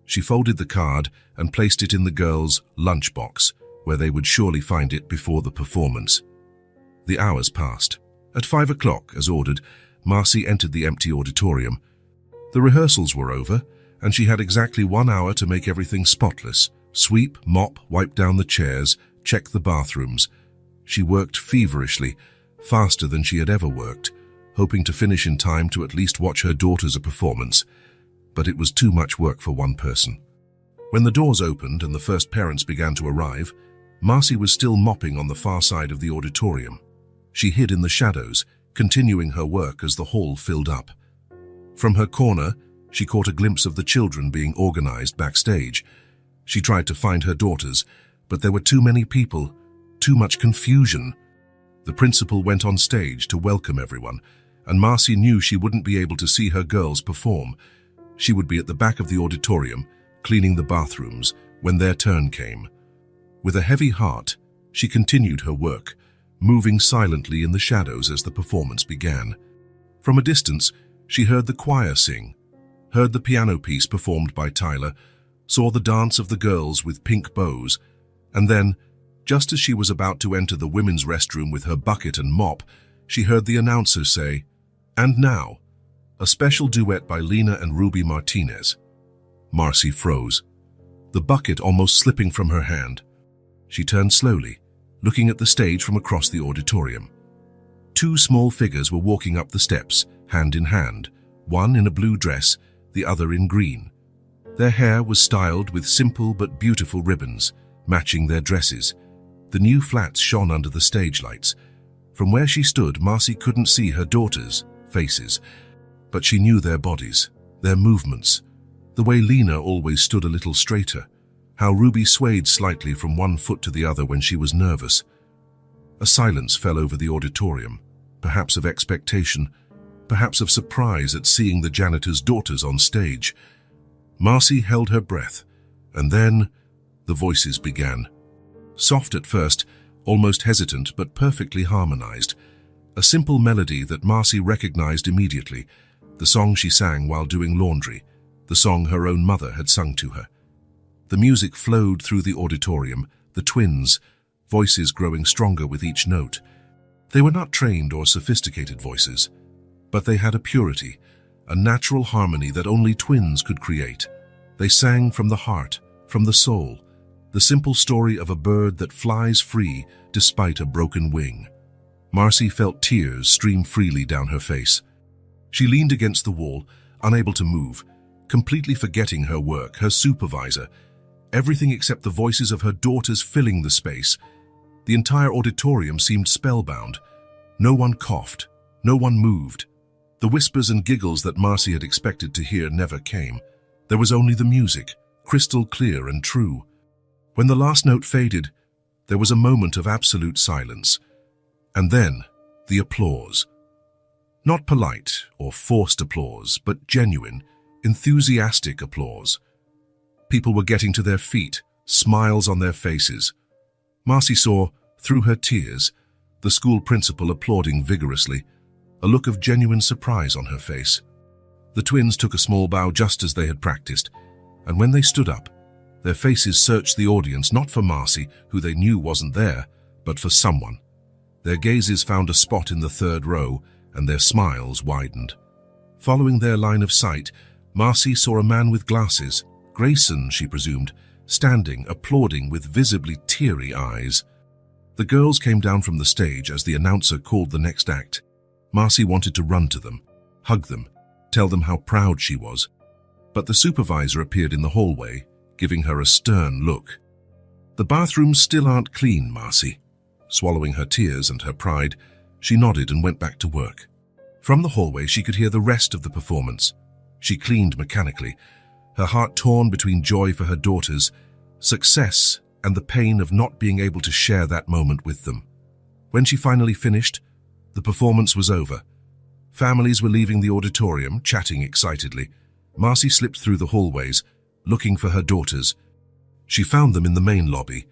She folded the card and placed it in the girls' lunchbox, where they would surely find it before the performance. The hours passed. At 5 o'clock, as ordered, Marcy entered the empty auditorium. The rehearsals were over, and she had exactly 1 hour to make everything spotless. Sweep, mop, wipe down the chairs, check the bathrooms. She worked feverishly, faster than she had ever worked, hoping to finish in time to at least watch her daughters' performance. But it was too much work for one person. When the doors opened and the first parents began to arrive, Marcy was still mopping on the far side of the auditorium. She hid in the shadows, continuing her work as the hall filled up. From her corner, she caught a glimpse of the children being organized backstage. She tried to find her daughters, but there were too many people, too much confusion. The principal went on stage to welcome everyone, and Marcy knew she wouldn't be able to see her girls perform. She would be at the back of the auditorium, cleaning the bathrooms, when their turn came. With a heavy heart, she continued her work, moving silently in the shadows as the performance began. From a distance, she heard the choir sing, heard the piano piece performed by Tyler, saw the dance of the girls with pink bows, and then, just as she was about to enter the women's restroom with her bucket and mop, she heard the announcer say, "And now, a special duet by Lena and Ruby Martinez." Marcy froze, the bucket almost slipping from her hand. She turned slowly, looking at the stage from across the auditorium. Two small figures were walking up the steps, hand in hand, one in a blue dress, the other in green. Their hair was styled with simple but beautiful ribbons, matching their dresses. The new flats shone under the stage lights. From where she stood, Marcy couldn't see her daughters' faces, but she knew their bodies, their movements, the way Lena always stood a little straighter, how Ruby swayed slightly from one foot to the other when she was nervous. A silence fell over the auditorium, perhaps of expectation, perhaps of surprise at seeing the janitor's daughters on stage. Marcy held her breath, and then the voices began. Soft at first, almost hesitant but perfectly harmonized. A simple melody that Marcy recognized immediately, the song she sang while doing laundry, the song her own mother had sung to her. The music flowed through the auditorium, the twins, voices growing stronger with each note. They were not trained or sophisticated voices, but they had a purity, a natural harmony that only twins could create. They sang from the heart, from the soul, the simple story of a bird that flies free despite a broken wing. Marcy felt tears stream freely down her face. She leaned against the wall, unable to move, completely forgetting her work, her supervisor, everything except the voices of her daughters filling the space. The entire auditorium seemed spellbound. No one coughed, no one moved. The whispers and giggles that Marcy had expected to hear never came. There was only the music, crystal clear and true. When the last note faded, there was a moment of absolute silence. And then, the applause. Not polite or forced applause, but genuine, enthusiastic applause. People were getting to their feet, smiles on their faces. Marcy saw, through her tears, the school principal applauding vigorously, a look of genuine surprise on her face. The twins took a small bow just as they had practiced, and when they stood up, their faces searched the audience not for Marcy, who they knew wasn't there, but for someone. Their gazes found a spot in the third row, and their smiles widened. Following their line of sight, Marcy saw a man with glasses, Grayson, she presumed, standing, applauding with visibly teary eyes. The girls came down from the stage as the announcer called the next act. Marcy wanted to run to them, hug them, tell them how proud she was. But the supervisor appeared in the hallway, giving her a stern look. "The bathrooms still aren't clean, Marcy." Swallowing her tears and her pride, she nodded and went back to work. From the hallway, she could hear the rest of the performance. She cleaned mechanically, her heart torn between joy for her daughters, success, and the pain of not being able to share that moment with them. When she finally finished, the performance was over. Families were leaving the auditorium, chatting excitedly. Marcy slipped through the hallways, looking for her daughters. She found them in the main lobby.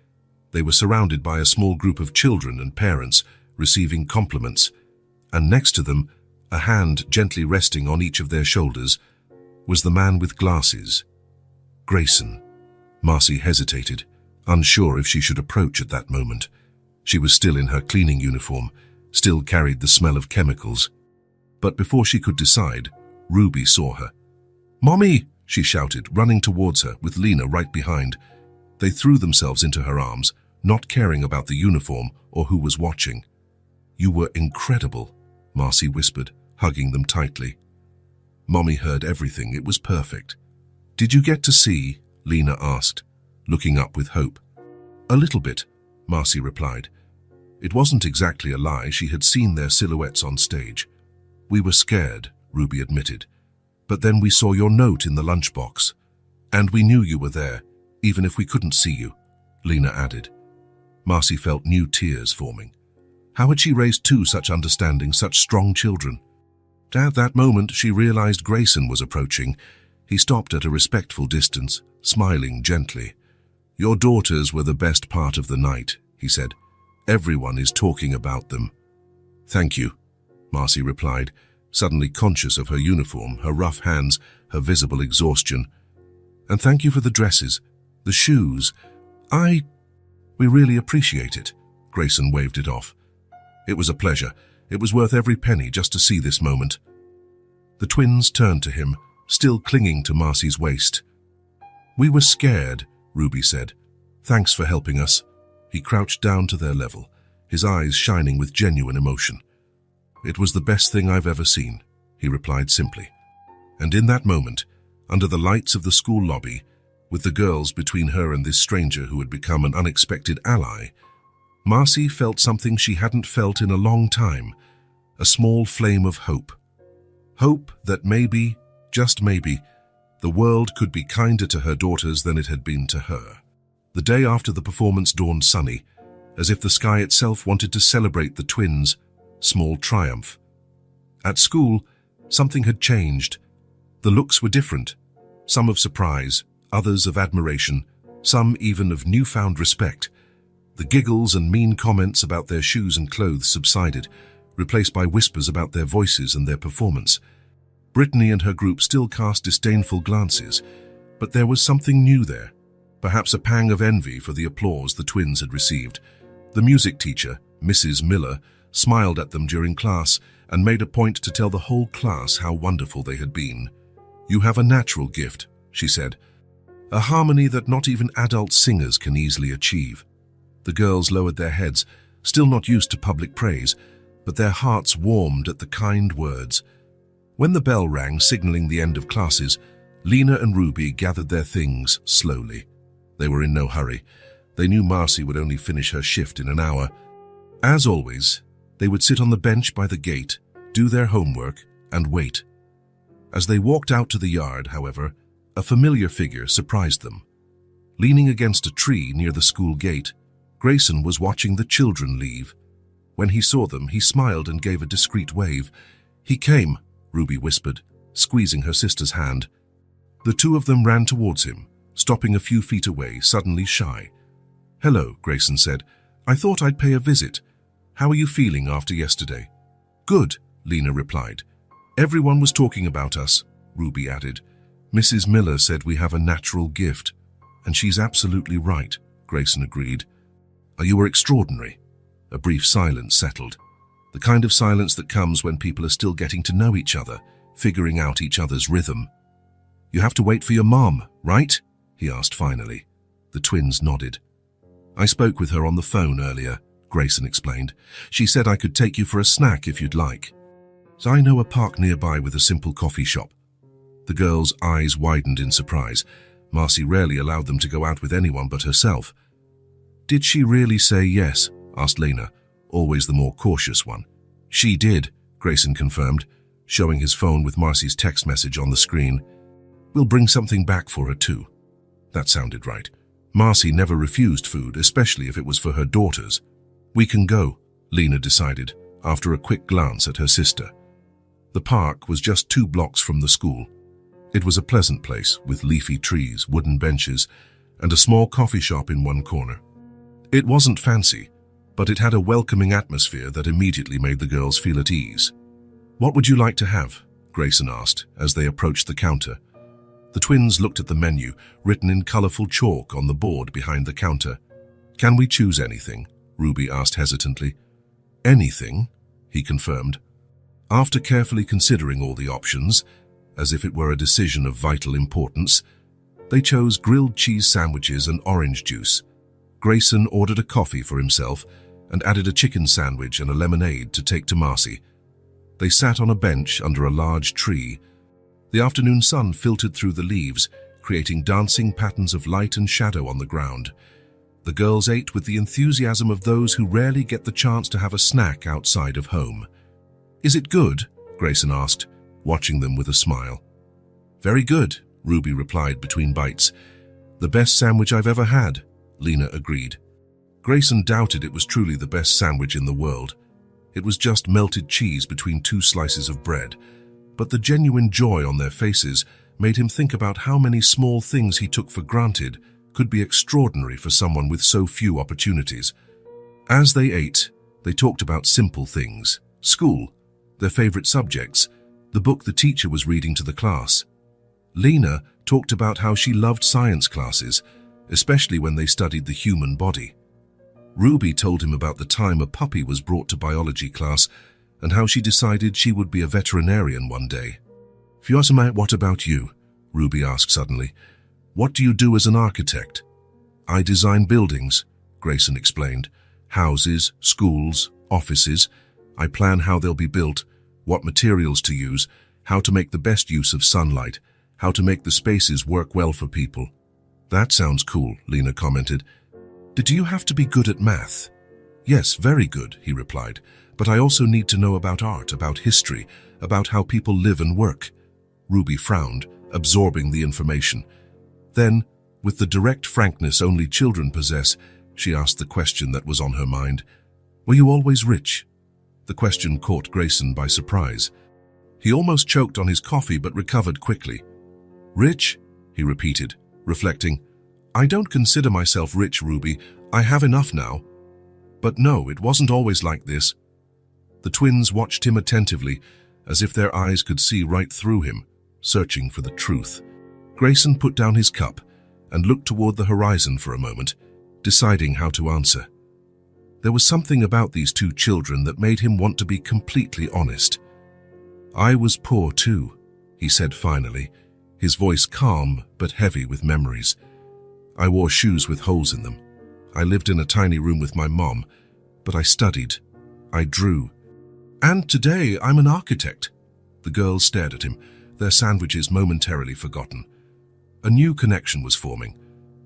They were surrounded by a small group of children and parents, receiving compliments, and next to them, a hand gently resting on each of their shoulders, was the man with glasses. Grayson. Marcy hesitated, unsure if she should approach at that moment. She was still in her cleaning uniform, still carried the smell of chemicals. But before she could decide, Ruby saw her. "Mommy!" she shouted, running towards her, with Lena right behind. They threw themselves into her arms, not caring about the uniform or who was watching. "You were incredible," Marcy whispered, hugging them tightly. Mommy heard everything. It was perfect. "Did you get to see?" Lena asked, looking up with hope. "A little bit," Marcy replied. It wasn't exactly a lie. She had seen their silhouettes on stage. "We were scared," Ruby admitted. "But then we saw your note in the lunchbox. And we knew you were there, even if we couldn't see you," Lena added. Marcy felt new tears forming. How had she raised two such understanding, such strong children? At that moment, she realized Grayson was approaching. He stopped at a respectful distance, smiling gently. "Your daughters were the best part of the night," he said. "Everyone is talking about them." "Thank you," Marcy replied, suddenly conscious of her uniform, her rough hands, her visible exhaustion. "And thank you for the dresses, the shoes. We really appreciate it." Grayson waved it off. "It was a pleasure. It was worth every penny just to see this moment." The twins turned to him, still clinging to Marcy's waist. "We were scared," Ruby said. "Thanks for helping us." He crouched down to their level, his eyes shining with genuine emotion. "It was the best thing I've ever seen," he replied simply. And in that moment, under the lights of the school lobby, with the girls between her and this stranger who had become an unexpected ally, Marcy felt something she hadn't felt in a long time, a small flame of hope. Hope that maybe, just maybe, the world could be kinder to her daughters than it had been to her. The day after the performance dawned sunny, as if the sky itself wanted to celebrate the twins' small triumph. At school, something had changed. The looks were different, some of surprise, others of admiration, some even of newfound respect. The giggles and mean comments about their shoes and clothes subsided, replaced by whispers about their voices and their performance. Brittany and her group still cast disdainful glances, but there was something new there, perhaps a pang of envy for the applause the twins had received. The music teacher, Mrs. Miller, smiled at them during class and made a point to tell the whole class how wonderful they had been. "You have a natural gift," she said, "a harmony that not even adult singers can easily achieve." The girls lowered their heads, still not used to public praise, but their hearts warmed at the kind words. When the bell rang, signaling the end of classes, Lena and Ruby gathered their things slowly. They were in no hurry. They knew Marcy would only finish her shift in an hour. As always, they would sit on the bench by the gate, do their homework, and wait. As they walked out to the yard, however, a familiar figure surprised them. Leaning against a tree near the school gate, Grayson was watching the children leave. When he saw them, he smiled and gave a discreet wave. "He came," Ruby whispered, squeezing her sister's hand. The two of them ran towards him, stopping a few feet away, suddenly shy. "Hello," Grayson said. "I thought I'd pay a visit. How are you feeling after yesterday?" "Good," Lena replied. "Everyone was talking about us," Ruby added. "Mrs. Miller said we have a natural gift." "And she's absolutely right," Grayson agreed. "You were extraordinary." A brief silence settled. The kind of silence that comes when people are still getting to know each other, figuring out each other's rhythm. "You have to wait for your mom, right?" he asked finally. The twins nodded. "I spoke with her on the phone earlier," Grayson explained. "She said I could take you for a snack if you'd like." "So I know a park nearby with a simple coffee shop." The girl's eyes widened in surprise. Marcy rarely allowed them to go out with anyone but herself. "Did she really say yes?" asked Lena, always the more cautious one. "She did," Grayson confirmed, showing his phone with Marcy's text message on the screen. "We'll bring something back for her too." That sounded right. Marcy never refused food, especially if it was for her daughters. "We can go," Lena decided, after a quick glance at her sister. The park was just 2 blocks from the school. It was a pleasant place with leafy trees, wooden benches, and a small coffee shop in one corner. It wasn't fancy, but it had a welcoming atmosphere that immediately made the girls feel at ease. "What would you like to have?" Grayson asked as they approached the counter. The twins looked at the menu, written in colorful chalk on the board behind the counter. "Can we choose anything?" Ruby asked hesitantly. "Anything," he confirmed. After carefully considering all the options, as if it were a decision of vital importance, they chose grilled cheese sandwiches and orange juice. Grayson ordered a coffee for himself and added a chicken sandwich and a lemonade to take to Marcy. They sat on a bench under a large tree. The afternoon sun filtered through the leaves, creating dancing patterns of light and shadow on the ground. The girls ate with the enthusiasm of those who rarely get the chance to have a snack outside of home. "Is it good?" Grayson asked, watching them with a smile. "Very good," Ruby replied between bites. "The best sandwich I've ever had," Lena agreed. Grayson doubted it was truly the best sandwich in the world. It was just melted cheese between 2 slices of bread, but the genuine joy on their faces made him think about how many small things he took for granted could be extraordinary for someone with so few opportunities. As they ate, they talked about simple things: school, their favorite subjects, the book the teacher was reading to the class. Lena talked about how she loved science classes, especially when they studied the human body. Ruby told him about the time a puppy was brought to biology class and how she decided she would be a veterinarian one day. "Fiosama, what about you?" Ruby asked suddenly. "What do you do as an architect?" "I design buildings," Grayson explained. "Houses, schools, offices. I plan how they'll be built, what materials to use, how to make the best use of sunlight, how to make the spaces work well for people." "That sounds cool," Lena commented. "Do you have to be good at math?" "Yes, very good," he replied. "But I also need to know about art, about history, about how people live and work." Ruby frowned, absorbing the information. Then, with the direct frankness only children possess, she asked the question that was on her mind. "Were you always rich?" The question caught Grayson by surprise. He almost choked on his coffee but recovered quickly. "Rich?" he repeated, reflecting. "I don't consider myself rich, Ruby. I have enough now." But no, it wasn't always like this. The twins watched him attentively, as if their eyes could see right through him, searching for the truth. Grayson put down his cup and looked toward the horizon for a moment, deciding how to answer. There was something about these 2 children that made him want to be completely honest. "I was poor too," he said finally, his voice calm but heavy with memories. "I wore shoes with holes in them. I lived in a tiny room with my mom, but I studied. I drew. And today I'm an architect." The girls stared at him, their sandwiches momentarily forgotten. A new connection was forming,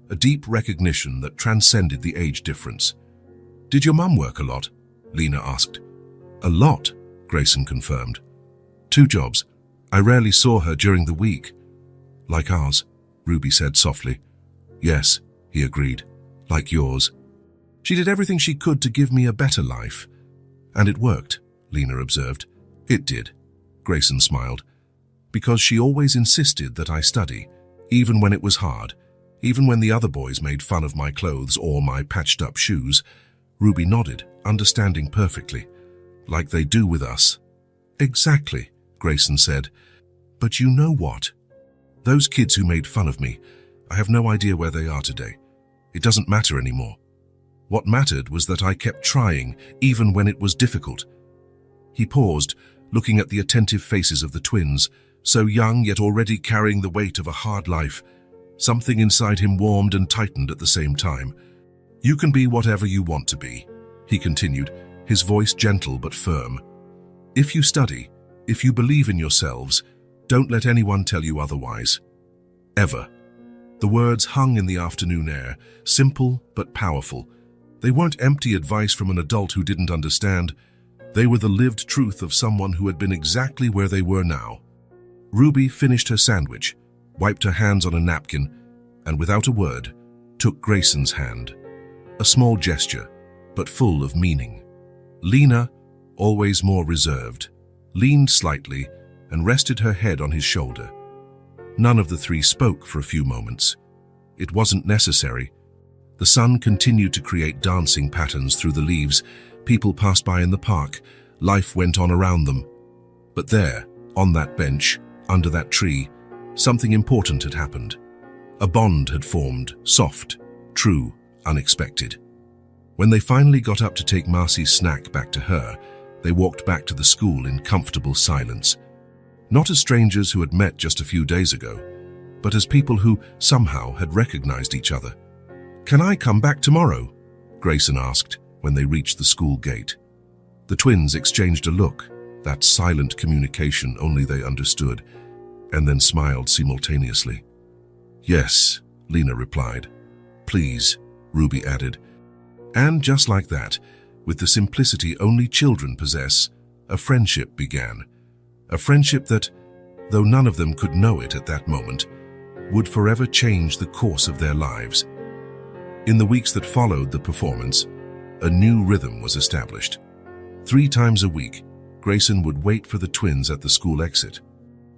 a deep recognition that transcended the age difference. "Did your mum work a lot?" Lena asked. "A lot," Grayson confirmed. "2 jobs. I rarely saw her during the week." "Like ours," Ruby said softly. "Yes," he agreed, "like yours. She did everything she could to give me a better life." "And it worked," Lena observed. "It did," Grayson smiled. "Because she always insisted that I study, even when it was hard, even when the other boys made fun of my clothes or my patched-up shoes." Ruby nodded, understanding perfectly. "Like they do with us." "Exactly," Grayson said. "But you know what? Those kids who made fun of me, I have no idea where they are today. It doesn't matter anymore. What mattered was that I kept trying, even when it was difficult." He paused, looking at the attentive faces of the twins, so young yet already carrying the weight of a hard life. Something inside him warmed and tightened at the same time. "You can be whatever you want to be," he continued, his voice gentle but firm. If you study, if you believe in yourselves, don't let anyone tell you otherwise. Ever. The words hung in the afternoon air, simple but powerful. They weren't empty advice from an adult who didn't understand. They were the lived truth of someone who had been exactly where they were now. Ruby finished her sandwich, wiped her hands on a napkin, and without a word, took Grayson's hand. A small gesture, but full of meaning. Lena, always more reserved, leaned slightly and rested her head on his shoulder. None of the three spoke for a few moments. It wasn't necessary. The sun continued to create dancing patterns through the leaves. People passed by in the park. Life went on around them. But there, on that bench, under that tree, something important had happened. A bond had formed, soft, true, unexpected. When they finally got up to take Marcy's snack back to her, they walked back to the school in comfortable silence. Not as strangers who had met just a few days ago, but as people who somehow had recognized each other. "Can I come back tomorrow?" Grayson asked when they reached the school gate. The twins exchanged a look, that silent communication only they understood, and then smiled simultaneously. "Yes," Lena replied. "Please," Ruby added. And just like that, with the simplicity only children possess, a friendship began. A friendship that, though none of them could know it at that moment, would forever change the course of their lives. In the weeks that followed the performance, a new rhythm was established. 3 times a week, Grayson would wait for the twins at the school exit.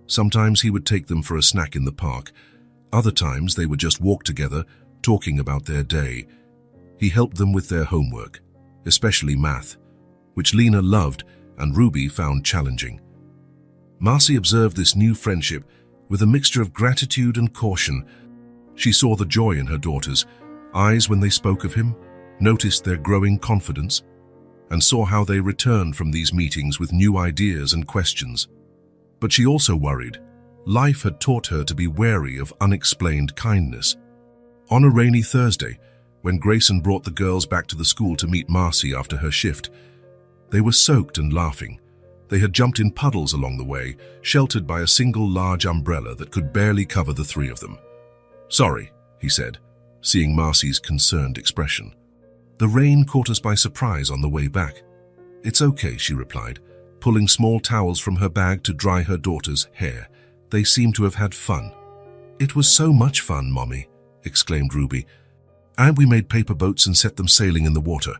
Sometimes he would take them for a snack in the park. Other times they would just walk together, talking about their day. He helped them with their homework, especially math, which Lena loved and Ruby found challenging. Marcy observed this new friendship with a mixture of gratitude and caution. She saw the joy in her daughters' eyes when they spoke of him, noticed their growing confidence, and saw how they returned from these meetings with new ideas and questions. But she also worried. Life had taught her to be wary of unexplained kindness. On a rainy Thursday, when Grayson brought the girls back to the school to meet Marcy after her shift, they were soaked and laughing. They had jumped in puddles along the way, sheltered by a single large umbrella that could barely cover the 3 of them. "Sorry," he said, seeing Marcy's concerned expression. "The rain caught us by surprise on the way back." "It's okay," she replied, pulling small towels from her bag to dry her daughter's hair. They seemed to have had fun. "It was so much fun, Mommy," exclaimed Ruby. "And we made paper boats and set them sailing in the water.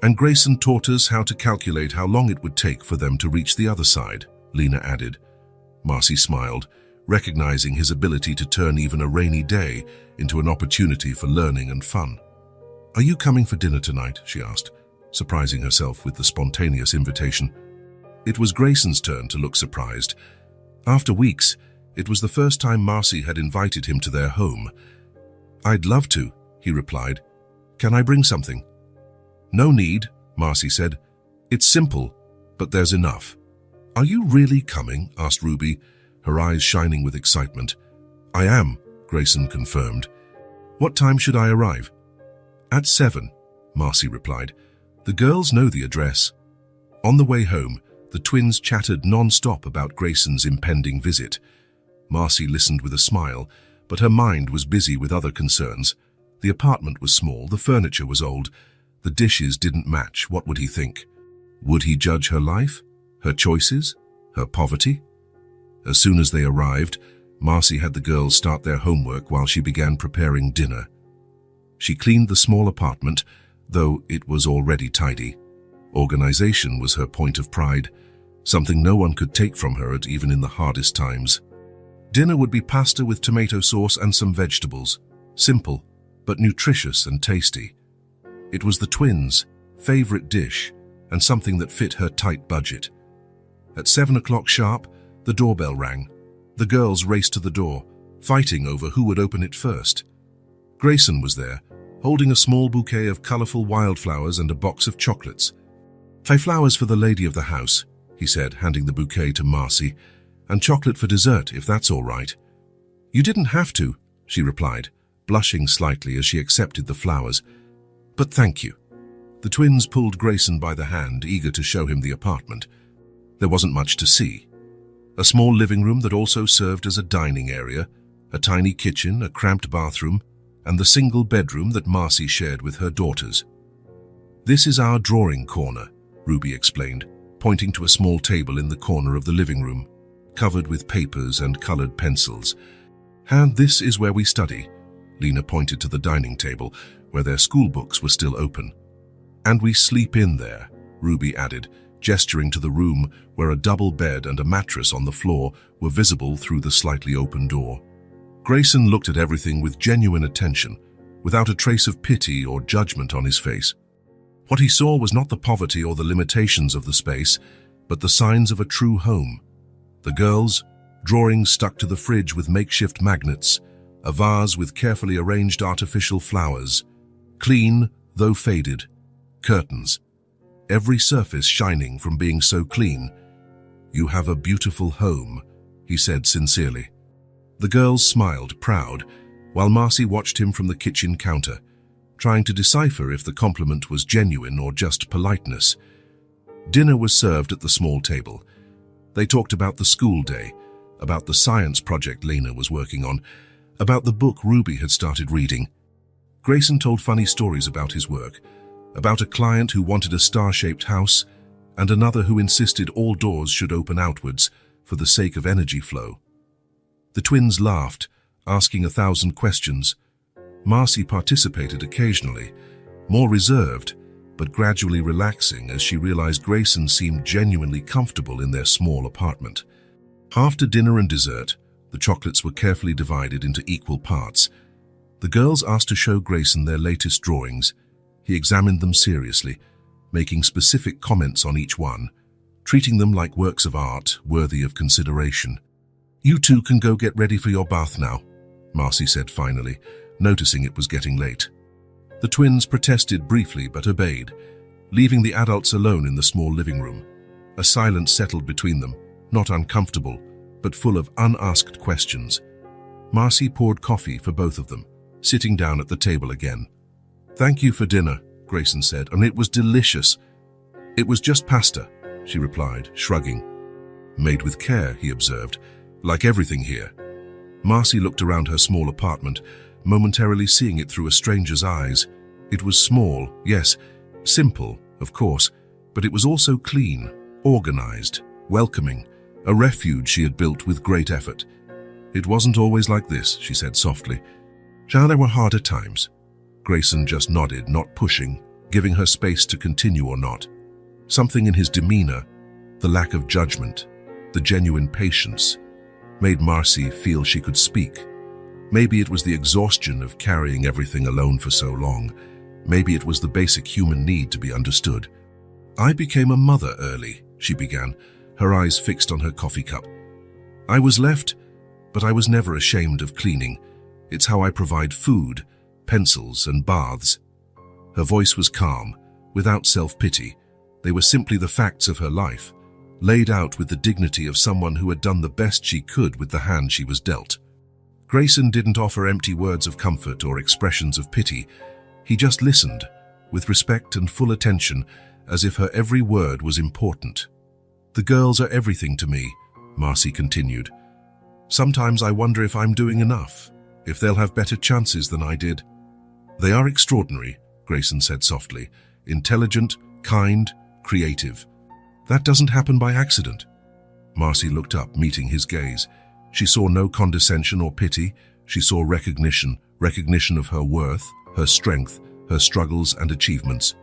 And Grayson taught us how to calculate how long it would take for them to reach the other side," Lena added. Marcy smiled, recognizing his ability to turn even a rainy day into an opportunity for learning and fun. "Are you coming for dinner tonight?" she asked, surprising herself with the spontaneous invitation. It was Grayson's turn to look surprised. After weeks, it was the first time Marcy had invited him to their home. "I'd love to," he replied. "Can I bring something?" "No need," Marcy said. "It's simple, but there's enough." "Are you really coming?" asked Ruby, her eyes shining with excitement. "I am," Grayson confirmed. "What time should I arrive?" "At 7, Marcy replied. "The girls know the address." On the way home, the twins chattered non-stop about Grayson's impending visit. Marcy listened with a smile, but her mind was busy with other concerns. The apartment was small, the furniture was old, the dishes didn't match. What would he think? Would he judge her life, her choices, her poverty? As soon as they arrived, Marcy had the girls start their homework while she began preparing dinner. She cleaned the small apartment, though it was already tidy. Organization was her point of pride, something no one could take from her even in the hardest times. Dinner would be pasta with tomato sauce and some vegetables, simple, but nutritious and tasty. It was the twins' favorite dish and something that fit her tight budget. At 7 o'clock sharp, the doorbell rang. The girls raced to the door, fighting over who would open it first. Grayson was there, holding a small bouquet of colorful wildflowers and a box of chocolates. "5 flowers for the lady of the house," he said, handing the bouquet to Marcy, "and chocolate for dessert, if that's all right." "You didn't have to," she replied, blushing slightly as she accepted the flowers. "But thank you." The twins pulled Grayson by the hand, eager to show him the apartment. There wasn't much to see. A small living room that also served as a dining area, a tiny kitchen, a cramped bathroom, and the single bedroom that Marcy shared with her daughters. "This is our drawing corner," Ruby explained, pointing to a small table in the corner of the living room, covered with papers and colored pencils. "And this is where we study." Lena pointed to the dining table, where their school books were still open. "And we sleep in there," Ruby added, gesturing to the room where a double bed and a mattress on the floor were visible through the slightly open door. Grayson looked at everything with genuine attention, without a trace of pity or judgment on his face. What he saw was not the poverty or the limitations of the space, but the signs of a true home. The girls, drawings stuck to the fridge with makeshift magnets, a vase with carefully arranged artificial flowers, clean, though faded, curtains, every surface shining from being so clean. "You have a beautiful home," he said sincerely. The girls smiled, proud, while Marcy watched him from the kitchen counter, trying to decipher if the compliment was genuine or just politeness. Dinner was served at the small table. They talked about the school day, about the science project Lena was working on, about the book Ruby had started reading. Grayson told funny stories about his work, about a client who wanted a star-shaped house, and another who insisted all doors should open outwards for the sake of energy flow. The twins laughed, asking 1,000 questions. Marcy participated occasionally, more reserved, but gradually relaxing as she realized Grayson seemed genuinely comfortable in their small apartment. After dinner and dessert, the chocolates were carefully divided into equal parts. The girls asked to show Grayson their latest drawings. He examined them seriously, making specific comments on each one, treating them like works of art worthy of consideration. "You two can go get ready for your bath now," Marcy said finally, noticing it was getting late. The twins protested briefly but obeyed, leaving the adults alone in the small living room. A silence settled between them, not uncomfortable, but full of unasked questions. Marcy poured coffee for both of them, sitting down at the table again. "Thank you for dinner," Grayson said, "and it was delicious." "It was just pasta," she replied, shrugging. "Made with care," he observed, "like everything here." Marcy looked around her small apartment, momentarily seeing it through a stranger's eyes. It was small, yes, simple, of course, but it was also clean, organized, welcoming, a refuge she had built with great effort. "It wasn't always like this," she said softly. "There were harder times." Grayson just nodded, not pushing, giving her space to continue or not. Something in his demeanor, the lack of judgment, the genuine patience, made Marcy feel she could speak. Maybe it was the exhaustion of carrying everything alone for so long. Maybe it was the basic human need to be understood. "I became a mother early," she began, her eyes fixed on her coffee cup. "I was left, but I was never ashamed of cleaning. It's how I provide food, pencils, and baths." Her voice was calm, without self-pity. They were simply the facts of her life, laid out with the dignity of someone who had done the best she could with the hand she was dealt. Grayson didn't offer empty words of comfort or expressions of pity. He just listened, with respect and full attention, as if her every word was important. "The girls are everything to me," Marcy continued. "Sometimes I wonder if I'm doing enough, if they'll have better chances than I did." "They are extraordinary," Grayson said softly, "intelligent, kind, creative. That doesn't happen by accident." Marcy looked up, meeting his gaze. She saw no condescension or pity. She saw recognition of her worth, her strength, her struggles and achievements.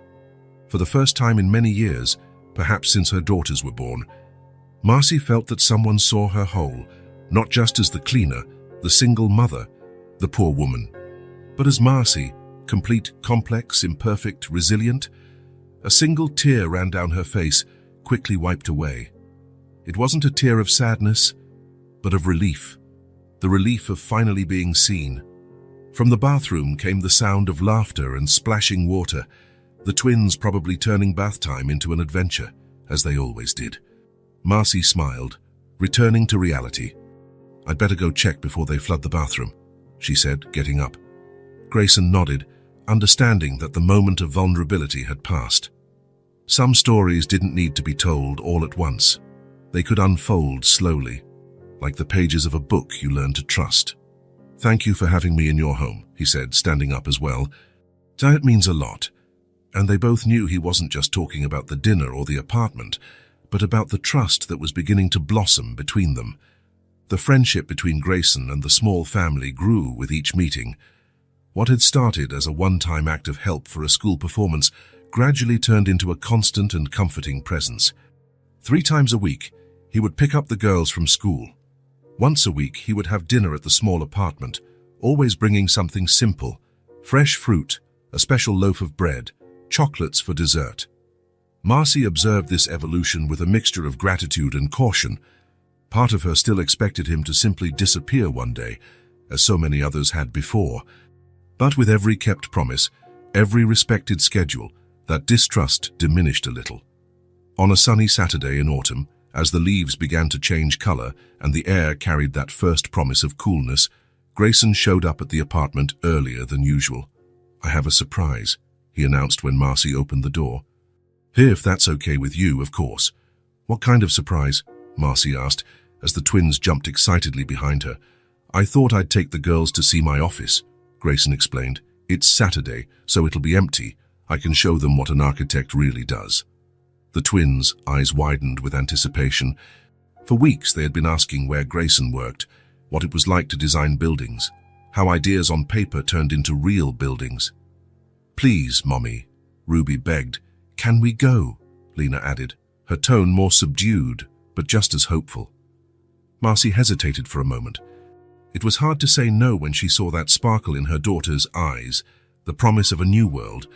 For the first time in many years, perhaps since her daughters were born, Marcy felt that someone saw her whole, not just as the cleaner, the single mother, the poor woman, but as Marcy, complete, complex, imperfect, resilient. A single tear ran down her face, quickly wiped away. It wasn't a tear of sadness, but of relief, the relief of finally being seen. From the bathroom came the sound of laughter and splashing water, the twins probably turning bath time into an adventure, as they always did. Marcy smiled, returning to reality. "I'd better go check before they flood the bathroom," she said, getting up. Grayson nodded, understanding that the moment of vulnerability had passed. Some stories didn't need to be told all at once. They could unfold slowly, like the pages of a book you learn to trust. "Thank you for having me in your home," he said, standing up as well. "That means a lot." And they both knew he wasn't just talking about the dinner or the apartment, but about the trust that was beginning to blossom between them. The friendship between Grayson and the small family grew with each meeting. What had started as a one-time act of help for a school performance gradually turned into a constant and comforting presence. 3 times a week, he would pick up the girls from school. Once a week, he would have dinner at the small apartment, always bringing something simple: fresh fruit, a special loaf of bread, chocolates for dessert. Marcy observed this evolution with a mixture of gratitude and caution. Part of her still expected him to simply disappear one day, as so many others had before. But with every kept promise, every respected schedule, that distrust diminished a little. On a sunny Saturday in autumn, as the leaves began to change color and the air carried that first promise of coolness, Grayson showed up at the apartment earlier than usual. "I have a surprise," he announced when Marcy opened the door. "Here, if that's okay with you, of course." "What kind of surprise?" Marcy asked, as the twins jumped excitedly behind her. "I thought I'd take the girls to see my office," Grayson explained. "It's Saturday, so it'll be empty. I can show them what an architect really does." The twins' eyes widened with anticipation. For weeks they had been asking where Grayson worked, what it was like to design buildings, how ideas on paper turned into real buildings. "Please, Mommy," Ruby begged. "Can we go?" Lena added, her tone more subdued, but just as hopeful. Marcy hesitated for a moment. It was hard to say no when she saw that sparkle in her daughter's eyes, the promise of a new world,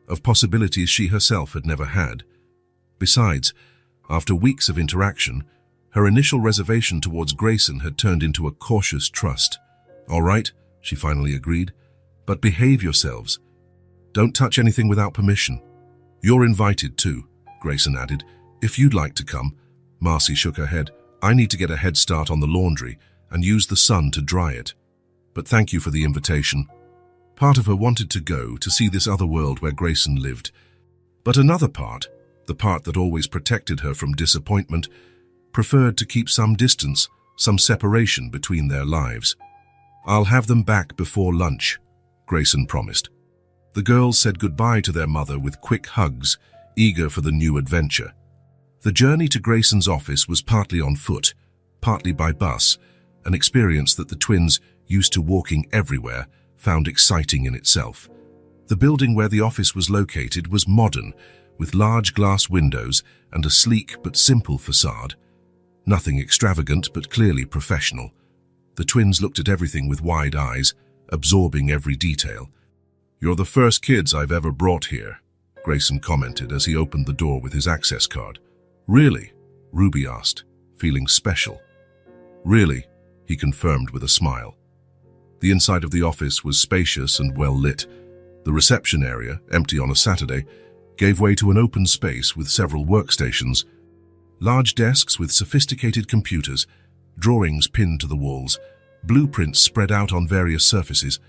of possibilities she herself had never had. Besides, after weeks of interaction, her initial reservation towards Grayson had turned into a cautious trust. "All right," she finally agreed, "but behave yourselves. Don't touch anything without permission." "You're invited too," Grayson added. "If you'd like to come." Marcy shook her head. "I need to get a head start on the laundry and use the sun to dry it. But thank you for the invitation." Part of her wanted to go to see this other world where Grayson lived. But another part, the part that always protected her from disappointment, preferred to keep some distance, some separation between their lives. "I'll have them back before lunch," Grayson promised. The girls said goodbye to their mother with quick hugs, eager for the new adventure. The journey to Grayson's office was partly on foot, partly by bus, an experience that the twins, used to walking everywhere, found exciting in itself. The building where the office was located was modern, with large glass windows and a sleek but simple facade. Nothing extravagant, but clearly professional. The twins looked at everything with wide eyes, absorbing every detail. "You're the first kids I've ever brought here," Grayson commented as he opened the door with his access card. "Really?" Ruby asked, feeling special. "Really," he confirmed with a smile. The inside of the office was spacious and well lit. The reception area, empty on a Saturday, gave way to an open space with several workstations, large desks with sophisticated computers, drawings pinned to the walls, blueprints spread out on various surfaces.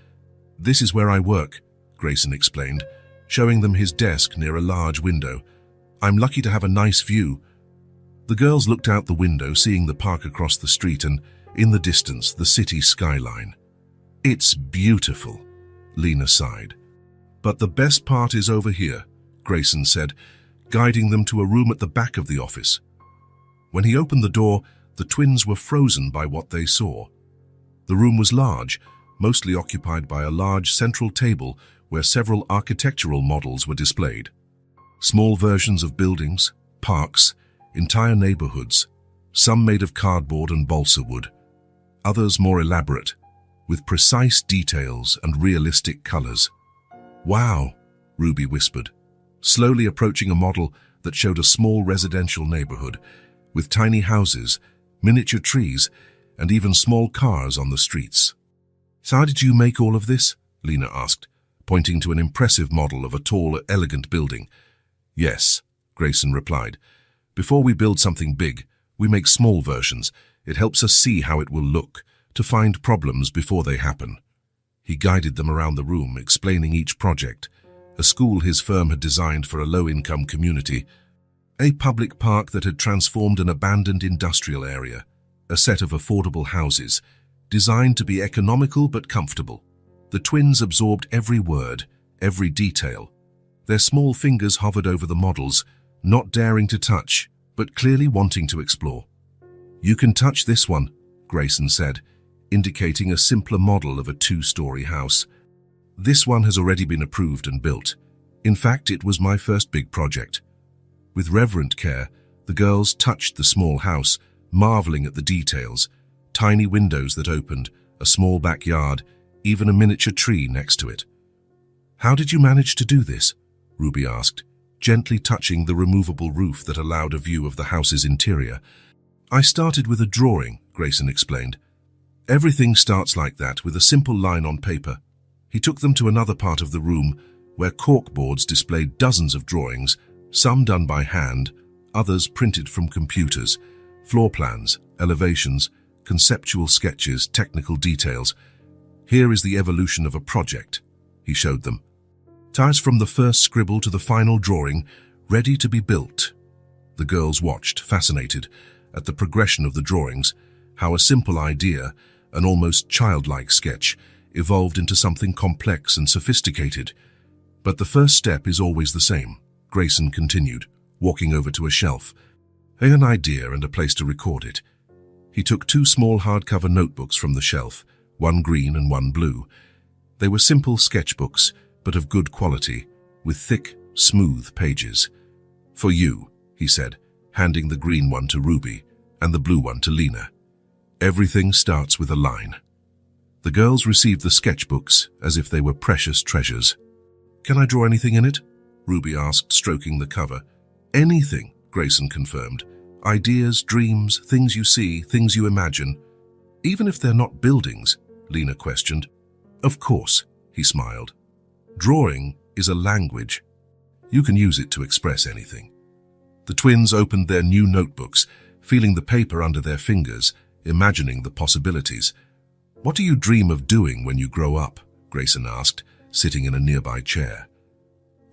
"This is where I work," Grayson explained, showing them his desk near a large window. "I'm lucky to have a nice view." The girls looked out the window, seeing the park across the street and, in the distance, the city skyline. "It's beautiful," Lena sighed. "But the best part is over here," Grayson said, guiding them to a room at the back of the office. When he opened the door, the twins were frozen by what they saw. The room was large, mostly occupied by a large central table where several architectural models were displayed. Small versions of buildings, parks, entire neighborhoods, some made of cardboard and balsa wood, others more elaborate, with precise details and realistic colors. "Wow," Ruby whispered, slowly approaching a model that showed a small residential neighborhood, with tiny houses, miniature trees, and even small cars on the streets. "So how did you make all of this?" Lena asked, pointing to an impressive model of a tall, elegant building. "Yes," Grayson replied. "Before we build something big, we make small versions. It helps us see how it will look, to find problems before they happen." He guided them around the room, explaining each project. A school his firm had designed for a low-income community, a public park that had transformed an abandoned industrial area, a set of affordable houses, designed to be economical but comfortable. The twins absorbed every word, every detail. Their small fingers hovered over the models, not daring to touch, but clearly wanting to explore. "You can touch this one," Grayson said, indicating a simpler model of a 2-story house. "This one has already been approved and built. In fact, it was my first big project." With reverent care, the girls touched the small house, marveling at the details: tiny windows that opened, a small backyard, even a miniature tree next to it. "How did you manage to do this?" Ruby asked, gently touching the removable roof that allowed a view of the house's interior. "I started with a drawing," Grayson explained. "Everything starts like that, with a simple line on paper." He took them to another part of the room, where corkboards displayed dozens of drawings, some done by hand, others printed from computers, floor plans, elevations, conceptual sketches, technical details. "Here is the evolution of a project," he showed them. "Ties from the first scribble to the final drawing, ready to be built." The girls watched, fascinated, at the progression of the drawings, how a simple idea, an almost childlike sketch, evolved into something complex and sophisticated. "But the first step is always the same," Grayson continued, walking over to a shelf. "An idea and a place to record it." He took 2 small hardcover notebooks from the shelf, one green and one blue. They were simple sketchbooks, but of good quality, with thick, smooth pages. "For you," he said, handing the green one to Ruby and the blue one to Lena. "Everything starts with a line." The girls received the sketchbooks as if they were precious treasures. "Can I draw anything in it?" Ruby asked, stroking the cover. "Anything," Grayson confirmed. "Ideas, dreams, things you see, things you imagine." "Even if they're not buildings?" Lena questioned. "Of course," he smiled. "Drawing is a language. You can use it to express anything." The twins opened their new notebooks, feeling the paper under their fingers, imagining the possibilities. "What do you dream of doing when you grow up?" Grayson asked, sitting in a nearby chair.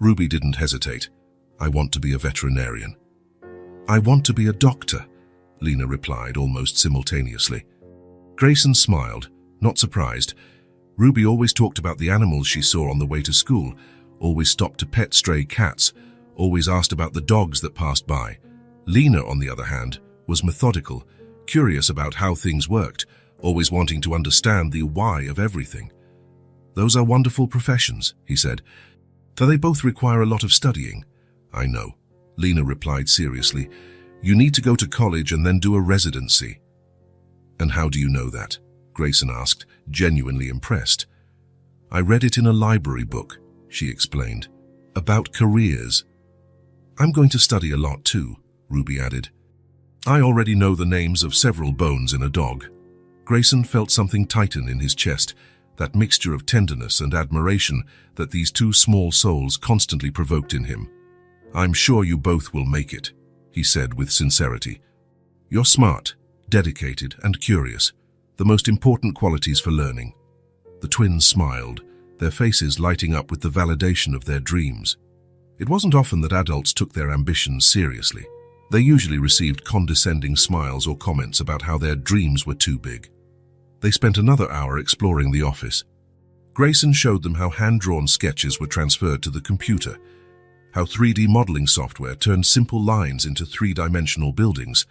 Ruby didn't hesitate. "I want to be a veterinarian." "I want to be a doctor," Lena replied almost simultaneously. Grayson smiled, not surprised. Ruby always talked about the animals she saw on the way to school, always stopped to pet stray cats, always asked about the dogs that passed by. Lena, on the other hand, was methodical, curious about how things worked, always wanting to understand the why of everything. "Those are wonderful professions," he said. "Do they both require a lot of studying?" "I know," Lena replied seriously. "You need to go to college and then do a residency." "And how do you know that?" Grayson asked, genuinely impressed. "I read it in a library book," she explained, "about careers." "I'm going to study a lot too," Ruby added. "I already know the names of several bones in a dog." Grayson felt something tighten in his chest, that mixture of tenderness and admiration that these 2 small souls constantly provoked in him. "I'm sure you both will make it," he said with sincerity. "You're smart, dedicated, and curious, the most important qualities for learning." The twins smiled, their faces lighting up with the validation of their dreams. It wasn't often that adults took their ambitions seriously. They usually received condescending smiles or comments about how their dreams were too big. They spent another hour exploring the office. Grayson showed them how hand-drawn sketches were transferred to the computer, how 3D modeling software turned simple lines into 3-dimensional buildings,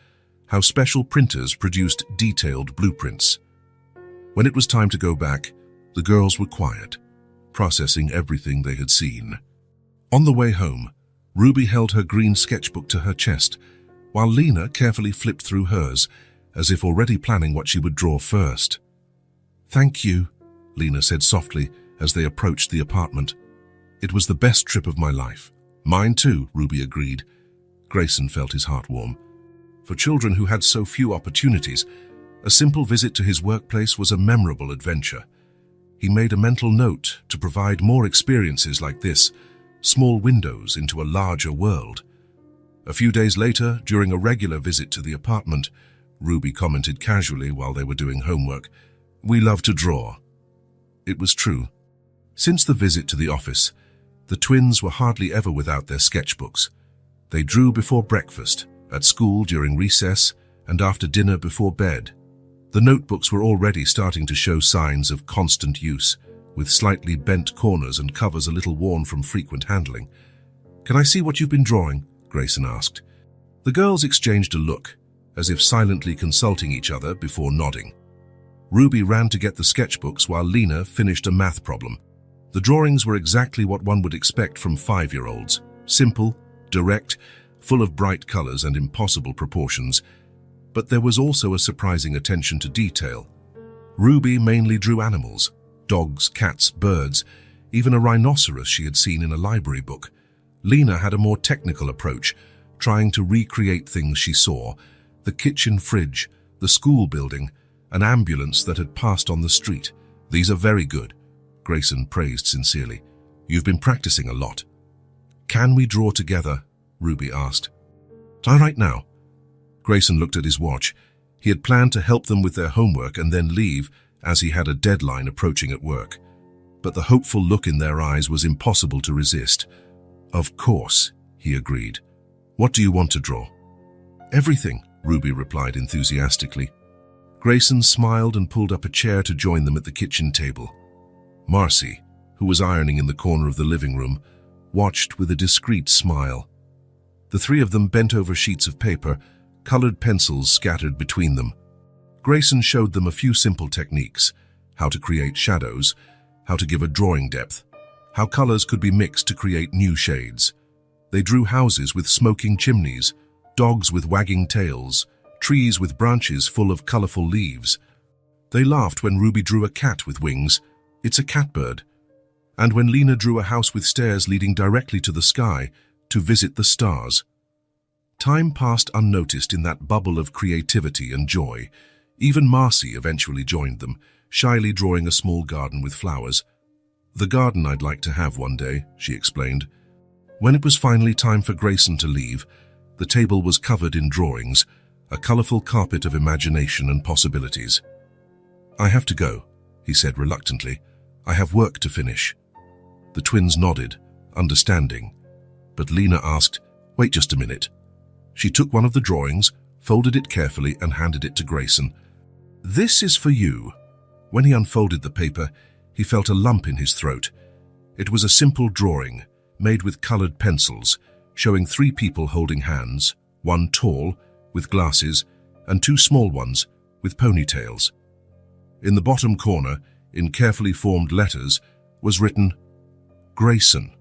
how special printers produced detailed blueprints. When it was time to go back, the girls were quiet, processing everything they had seen. On the way home, Ruby held her green sketchbook to her chest, while Lena carefully flipped through hers, as if already planning what she would draw first. "Thank you," Lena said softly as they approached the apartment. "It was the best trip of my life." "Mine too," Ruby agreed. Grayson felt his heart warm. For children who had so few opportunities, a simple visit to his workplace was a memorable adventure. He made a mental note to provide more experiences like this, small windows into a larger world. A few days later, during a regular visit to the apartment, Ruby commented casually while they were doing homework, "We love to draw." it was true. Since the visit to the office, the twins were hardly ever without their sketchbooks. They drew before breakfast, at school during recess, and after dinner before bed. The notebooks were already starting to show signs of constant use, with slightly bent corners and covers a little worn from frequent handling. "Can I see what you've been drawing?" Grayson asked. The girls exchanged a look, as if silently consulting each other before nodding. Ruby ran to get the sketchbooks while Lena finished a math problem. The drawings were exactly what one would expect from 5-year-olds. Simple, direct, full of bright colors and impossible proportions. But there was also a surprising attention to detail. Ruby mainly drew animals: dogs, cats, birds, even a rhinoceros she had seen in a library book. Lena had a more technical approach, trying to recreate things she saw: the kitchen fridge, the school building, an ambulance that had passed on the street. "These are very good," Grayson praised sincerely. "You've been practicing a lot." "Can we draw together?" Ruby asked. "All right now." Grayson looked at his watch. He had planned to help them with their homework and then leave, as he had a deadline approaching at work. But the hopeful look in their eyes was impossible to resist. "Of course," he agreed. "What do you want to draw?" "Everything," Ruby replied enthusiastically. Grayson smiled and pulled up a chair to join them at the kitchen table. Marcy, who was ironing in the corner of the living room, watched with a discreet smile. The three of them bent over sheets of paper, colored pencils scattered between them. Grayson showed them a few simple techniques: how to create shadows, how to give a drawing depth, how colors could be mixed to create new shades. They drew houses with smoking chimneys, dogs with wagging tails, trees with branches full of colorful leaves. They laughed when Ruby drew a cat with wings. "It's a catbird." And when Lena drew a house with stairs leading directly to the sky to visit the stars. Time passed unnoticed in that bubble of creativity and joy. Even Marcy eventually joined them, shyly drawing a small garden with flowers. "The garden I'd like to have one day," she explained. When it was finally time for Grayson to leave, the table was covered in drawings, a colorful carpet of imagination and possibilities. "I have to go," he said reluctantly. "I have work to finish." The twins nodded, understanding. But Lena asked, "Wait just a minute." She took one of the drawings, folded it carefully, and handed it to Grayson. "This is for you." When he unfolded the paper, he felt a lump in his throat. It was a simple drawing, made with colored pencils, showing 3 people holding hands, one tall, with glasses, and 2 small ones, with ponytails. In the bottom corner, in carefully formed letters, was written, "Grayson,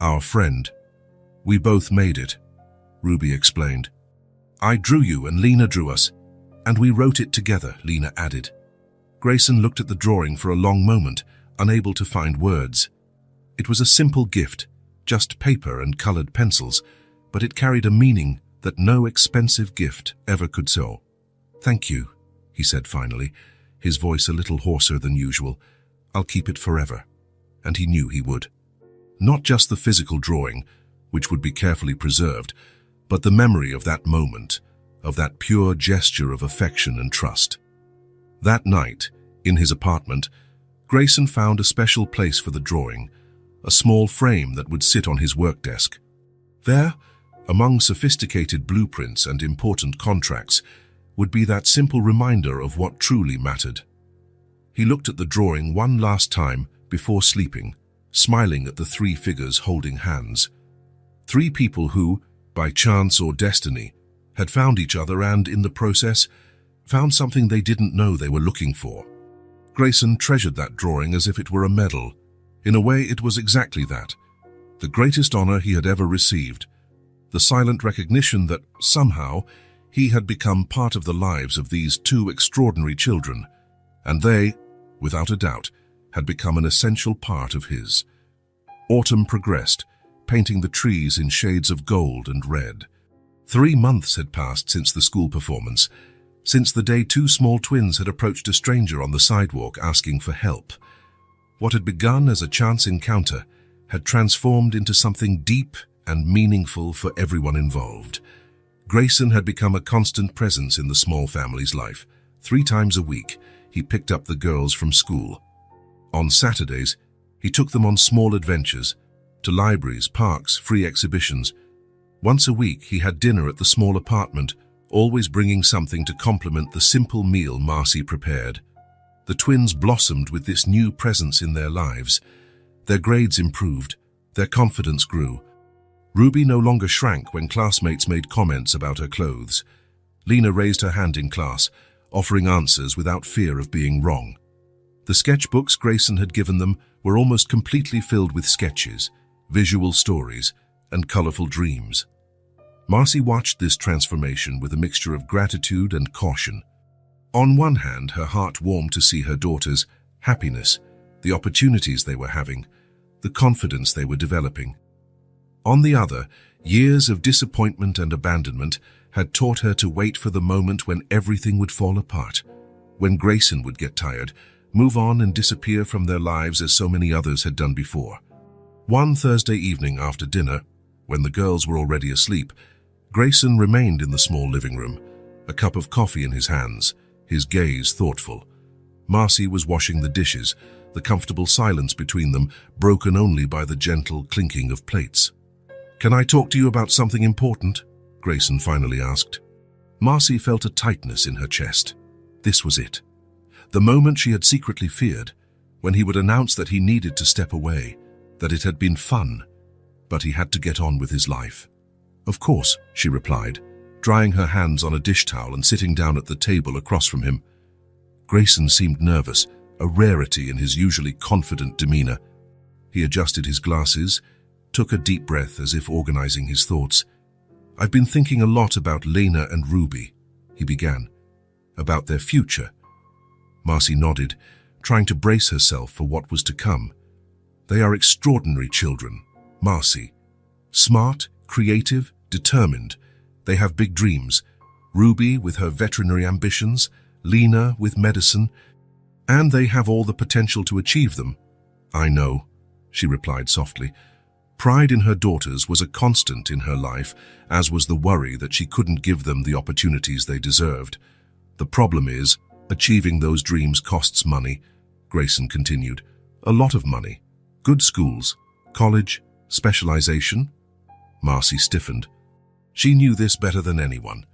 our friend. We both made it," Ruby explained. "I drew you and Lena drew us, and we wrote it together," Lena added. Grayson looked at the drawing for a long moment, unable to find words. It was a simple gift, just paper and colored pencils, but it carried a meaning that no expensive gift ever could show. "Thank you," he said finally, his voice a little hoarser than usual. "I'll keep it forever." And he knew he would. Not just the physical drawing, which would be carefully preserved, but the memory of that moment, of that pure gesture of affection and trust. That night, in his apartment, Grayson found a special place for the drawing, a small frame that would sit on his work desk. There, among sophisticated blueprints and important contracts, would be that simple reminder of what truly mattered. He looked at the drawing one last time before sleeping, smiling at the 3 figures holding hands. 3 people who, by chance or destiny, had found each other and, in the process, found something they didn't know they were looking for. Grayson treasured that drawing as if it were a medal. In a way, it was exactly that. The greatest honor he had ever received. The silent recognition that, somehow, he had become part of the lives of these 2 extraordinary children, and they, without a doubt, had become an essential part of his. Autumn progressed, painting the trees in shades of gold and red. 3 months had passed since the school performance, since the day 2 small twins had approached a stranger on the sidewalk asking for help. What had begun as a chance encounter had transformed into something deep and meaningful for everyone involved. Grayson had become a constant presence in the small family's life. 3 times a week, he picked up the girls from school. On Saturdays, he took them on small adventures, to libraries, parks, free exhibitions. Once a week, he had dinner at the small apartment, always bringing something to complement the simple meal Marcy prepared. The twins blossomed with this new presence in their lives. Their grades improved, their confidence grew. Ruby no longer shrank when classmates made comments about her clothes. Lena raised her hand in class, offering answers without fear of being wrong. The sketchbooks Grayson had given them were almost completely filled with sketches, visual stories, and colorful dreams. Marcy watched this transformation with a mixture of gratitude and caution. On one hand, her heart warmed to see her daughter's happiness, the opportunities they were having, the confidence they were developing. On the other, years of disappointment and abandonment had taught her to wait for the moment when everything would fall apart, when Grayson would get tired, move on and disappear from their lives as so many others had done before. One Thursday evening after dinner, when the girls were already asleep, Grayson remained in the small living room, a cup of coffee in his hands, his gaze thoughtful. Marcy was washing the dishes, the comfortable silence between them broken only by the gentle clinking of plates. "Can I talk to you about something important?" Grayson finally asked. Marcy felt a tightness in her chest. This was it. The moment she had secretly feared, when he would announce that he needed to step away, that it had been fun, but he had to get on with his life. "Of course," she replied, drying her hands on a dish towel and sitting down at the table across from him. Grayson seemed nervous, a rarity in his usually confident demeanor. He adjusted his glasses, took a deep breath as if organizing his thoughts. "I've been thinking a lot about Lena and Ruby," he began. "About their future." Marcy nodded, trying to brace herself for what was to come. "They are extraordinary children, Marcy. Smart, creative, determined. They have big dreams. Ruby with her veterinary ambitions, Lena with medicine, and they have all the potential to achieve them." "I know," she replied softly. Pride in her daughters was a constant in her life, as was the worry that she couldn't give them the opportunities they deserved. "The problem is, achieving those dreams costs money," Grayson continued. "A lot of money. Good schools, college, specialization." Marcy stiffened. She knew this better than anyone.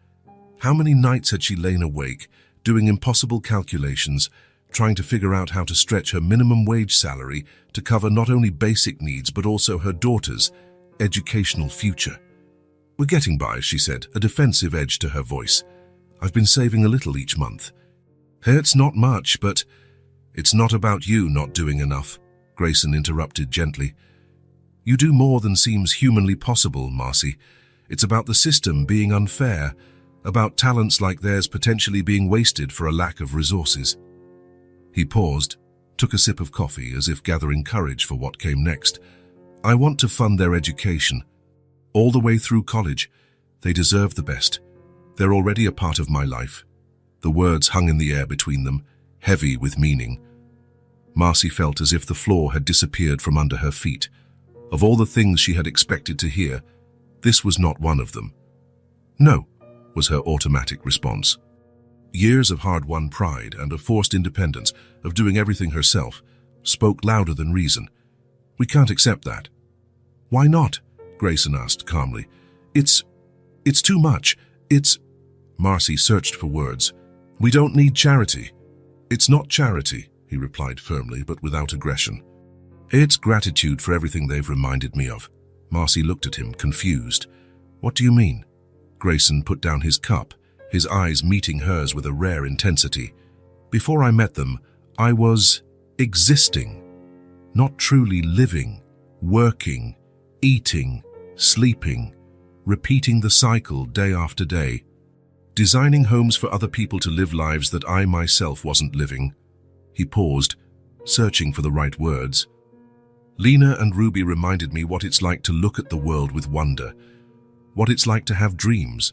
How many nights had she lain awake, doing impossible calculations, trying to figure out how to stretch her minimum wage salary to cover not only basic needs but also her daughter's educational future. "We're getting by," she said, a defensive edge to her voice. "I've been saving a little each month." "It's not much, but—" "It's not about you not doing enough," Grayson interrupted gently. "You do more than seems humanly possible, Marcy. It's about the system being unfair, about talents like theirs potentially being wasted for a lack of resources." He paused, took a sip of coffee as if gathering courage for what came next. "I want to fund their education. All the way through college. They deserve the best. They're already a part of my life." The words hung in the air between them, heavy with meaning. Marcy felt as if the floor had disappeared from under her feet. Of all the things she had expected to hear, this was not one of them. "No," was her automatic response. Years of hard-won pride and a forced independence of doing everything herself spoke louder than reason. "We can't accept that." "Why not?" Grayson asked calmly. It's too much. Marcy searched for words. "We don't need charity." "It's not charity," he replied firmly but without aggression. "It's gratitude for everything they've reminded me of." Marcy looked at him, confused. "What do you mean?" Grayson put down his cup, his eyes meeting hers with a rare intensity. "Before I met them, I was existing, not truly living, working, eating, sleeping, repeating the cycle day after day, designing homes for other people to live lives that I myself wasn't living." He paused, searching for the right words. "Lena and Ruby reminded me what it's like to look at the world with wonder, what it's like to have dreams,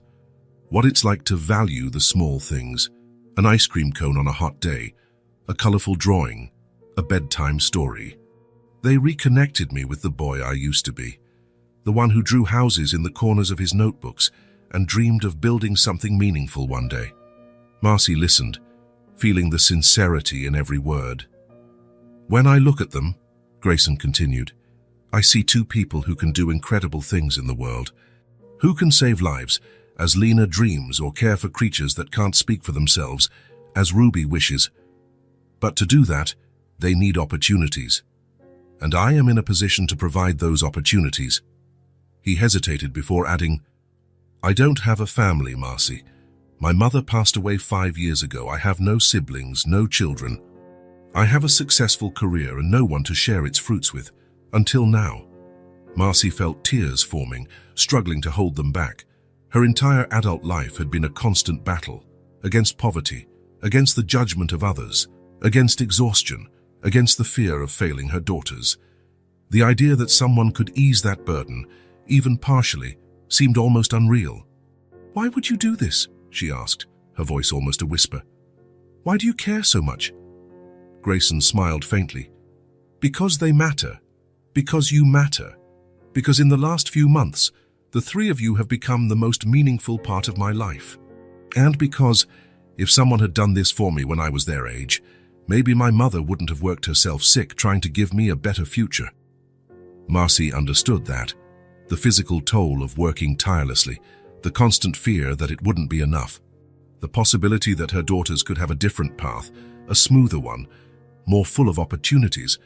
what it's like to value the small things, an ice cream cone on a hot day, a colorful drawing, a bedtime story. They reconnected me with the boy I used to be, the one who drew houses in the corners of his notebooks and dreamed of building something meaningful one day." Marcy listened, feeling the sincerity in every word. When I look at them, Grayson continued, I see two people who can do incredible things in the world. Who can save lives, as Lena dreams, or care for creatures that can't speak for themselves, as Ruby wishes. But to do that, they need opportunities. And I am in a position to provide those opportunities. He hesitated before adding, I don't have a family, Marcy. My mother passed away 5 years ago. I have no siblings, no children. I have a successful career and no one to share its fruits with, until now. Marcy felt tears forming, struggling to hold them back. Her entire adult life had been a constant battle, against poverty, against the judgment of others, against exhaustion, against the fear of failing her daughters. The idea that someone could ease that burden, even partially, seemed almost unreal. Why would you do this? She asked, her voice almost a whisper. Why do you care so much? Grayson smiled faintly. Because they matter. Because you matter. Because in the last few months, the three of you have become the most meaningful part of my life. And because, if someone had done this for me when I was their age, maybe my mother wouldn't have worked herself sick trying to give me a better future. Marcy understood that. The physical toll of working tirelessly, the constant fear that it wouldn't be enough, the possibility that her daughters could have a different path, a smoother one, more full of opportunities,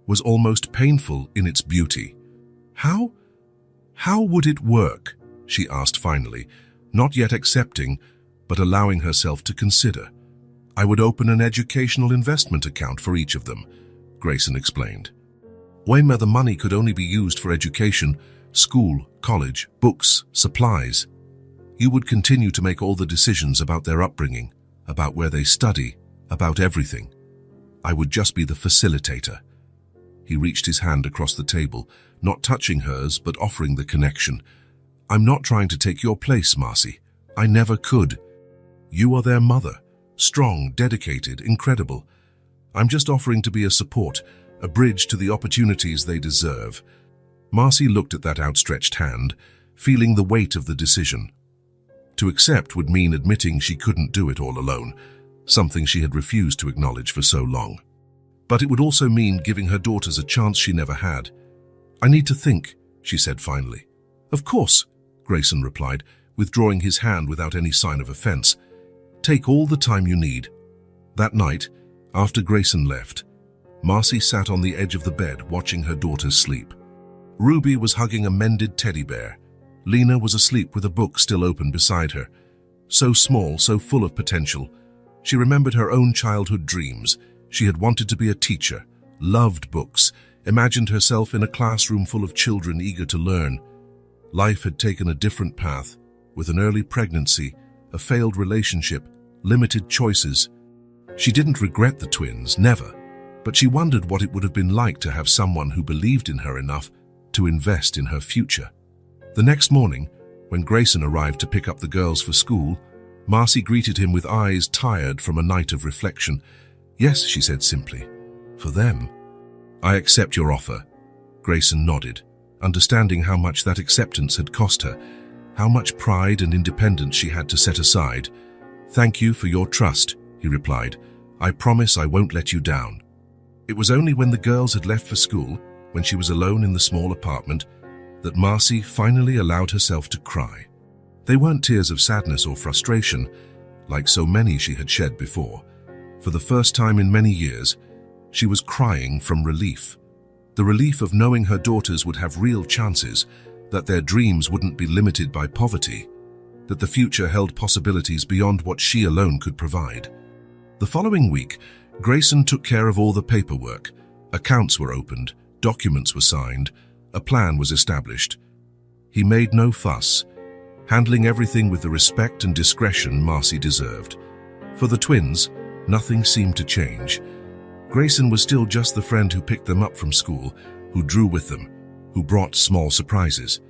was almost painful in its beauty. How would it work? She asked finally, not yet accepting, but allowing herself to consider. I would open an educational investment account for each of them, Grayson explained. Where the money could only be used for education, school, college, books, supplies. You would continue to make all the decisions about their upbringing, about where they study, about everything. I would just be the facilitator. He reached his hand across the table, not touching hers, but offering the connection. I'm not trying to take your place, Marcy. I never could. You are their mother, strong, dedicated, incredible. I'm just offering to be a support, a bridge to the opportunities they deserve. Marcy looked at that outstretched hand, feeling the weight of the decision. To accept would mean admitting she couldn't do it all alone, something she had refused to acknowledge for so long. But it would also mean giving her daughters a chance she never had. I need to think, she said finally. Of course, Grayson replied, withdrawing his hand without any sign of offense. Take all the time you need. That night, after Grayson left, Marcy sat on the edge of the bed watching her daughters sleep. Ruby was hugging a mended teddy bear. Lena was asleep with a book still open beside her. So small, so full of potential. She remembered her own childhood dreams. She had wanted to be a teacher, loved books, imagined herself in a classroom full of children eager to learn. Life had taken a different path, with an early pregnancy, a failed relationship, limited choices. She didn't regret the twins, never, but she wondered what it would have been like to have someone who believed in her enough to invest in her future. The next morning, when Grayson arrived to pick up the girls for school, Marcy greeted him with eyes tired from a night of reflection. Yes, she said simply. For them. I accept your offer. Grayson nodded, understanding how much that acceptance had cost her, how much pride and independence she had to set aside. Thank you for your trust, he replied. I promise I won't let you down. It was only when the girls had left for school, when she was alone in the small apartment, that Marcy finally allowed herself to cry. They weren't tears of sadness or frustration, like so many she had shed before. For the first time in many years, she was crying from relief. The relief of knowing her daughters would have real chances, that their dreams wouldn't be limited by poverty, that the future held possibilities beyond what she alone could provide. The following week, Grayson took care of all the paperwork. Accounts were opened, documents were signed, a plan was established. He made no fuss, handling everything with the respect and discretion Marcy deserved. For the twins, nothing seemed to change. Grayson was still just the friend who picked them up from school, who drew with them, who brought small surprises.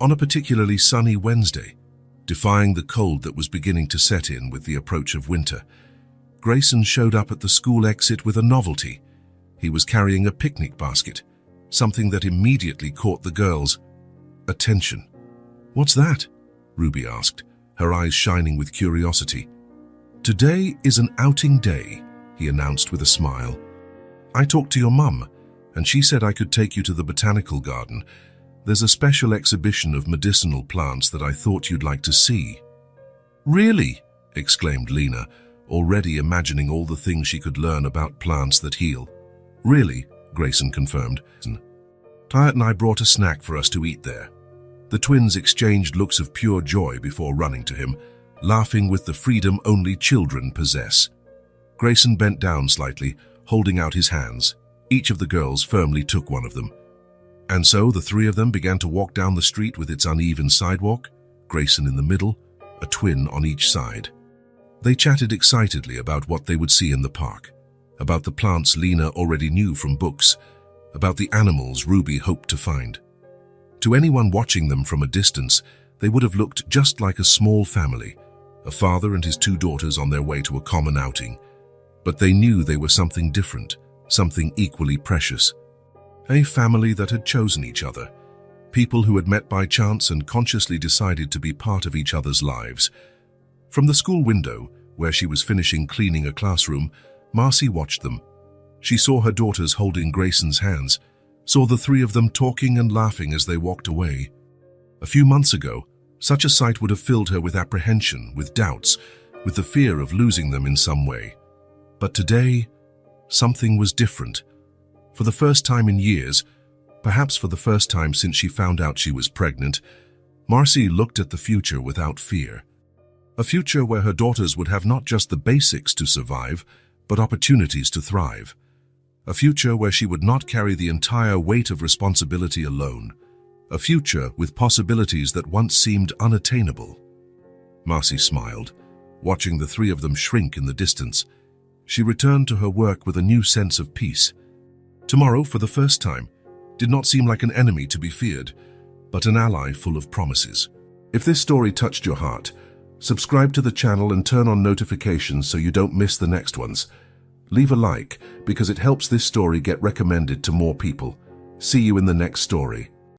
On a particularly sunny Wednesday, defying the cold that was beginning to set in with the approach of winter, Grayson showed up at the school exit with a novelty. He was carrying a picnic basket, something that immediately caught the girls' attention. What's that? Ruby asked, her eyes shining with curiosity. Today is an outing day, he announced with a smile. I talked to your mum, and she said I could take you to the botanical garden. There's a special exhibition of medicinal plants that I thought you'd like to see." "Really?" exclaimed Lena, already imagining all the things she could learn about plants that heal. "Really," Grayson confirmed. "Tyat and I brought a snack for us to eat there." The twins exchanged looks of pure joy before running to him, laughing with the freedom only children possess. Grayson bent down slightly, holding out his hands. Each of the girls firmly took one of them. And so the three of them began to walk down the street with its uneven sidewalk, Grayson in the middle, a twin on each side. They chatted excitedly about what they would see in the park, about the plants Lena already knew from books, about the animals Ruby hoped to find. To anyone watching them from a distance, they would have looked just like a small family, a father and his two daughters on their way to a common outing. But they knew they were something different, something equally precious. A family that had chosen each other, people who had met by chance and consciously decided to be part of each other's lives. From the school window, where she was finishing cleaning a classroom, Marcy watched them. She saw her daughters holding Grayson's hands, saw the three of them talking and laughing as they walked away. A few months ago, such a sight would have filled her with apprehension, with doubts, with the fear of losing them in some way. But today, something was different. For the first time in years, perhaps for the first time since she found out she was pregnant, Marcy looked at the future without fear. A future where her daughters would have not just the basics to survive, but opportunities to thrive. A future where she would not carry the entire weight of responsibility alone. A future with possibilities that once seemed unattainable. Marcy smiled, watching the three of them shrink in the distance. She returned to her work with a new sense of peace. Tomorrow, for the first time, did not seem like an enemy to be feared, but an ally full of promises. If this story touched your heart, subscribe to the channel and turn on notifications so you don't miss the next ones. Leave a like because it helps this story get recommended to more people. See you in the next story.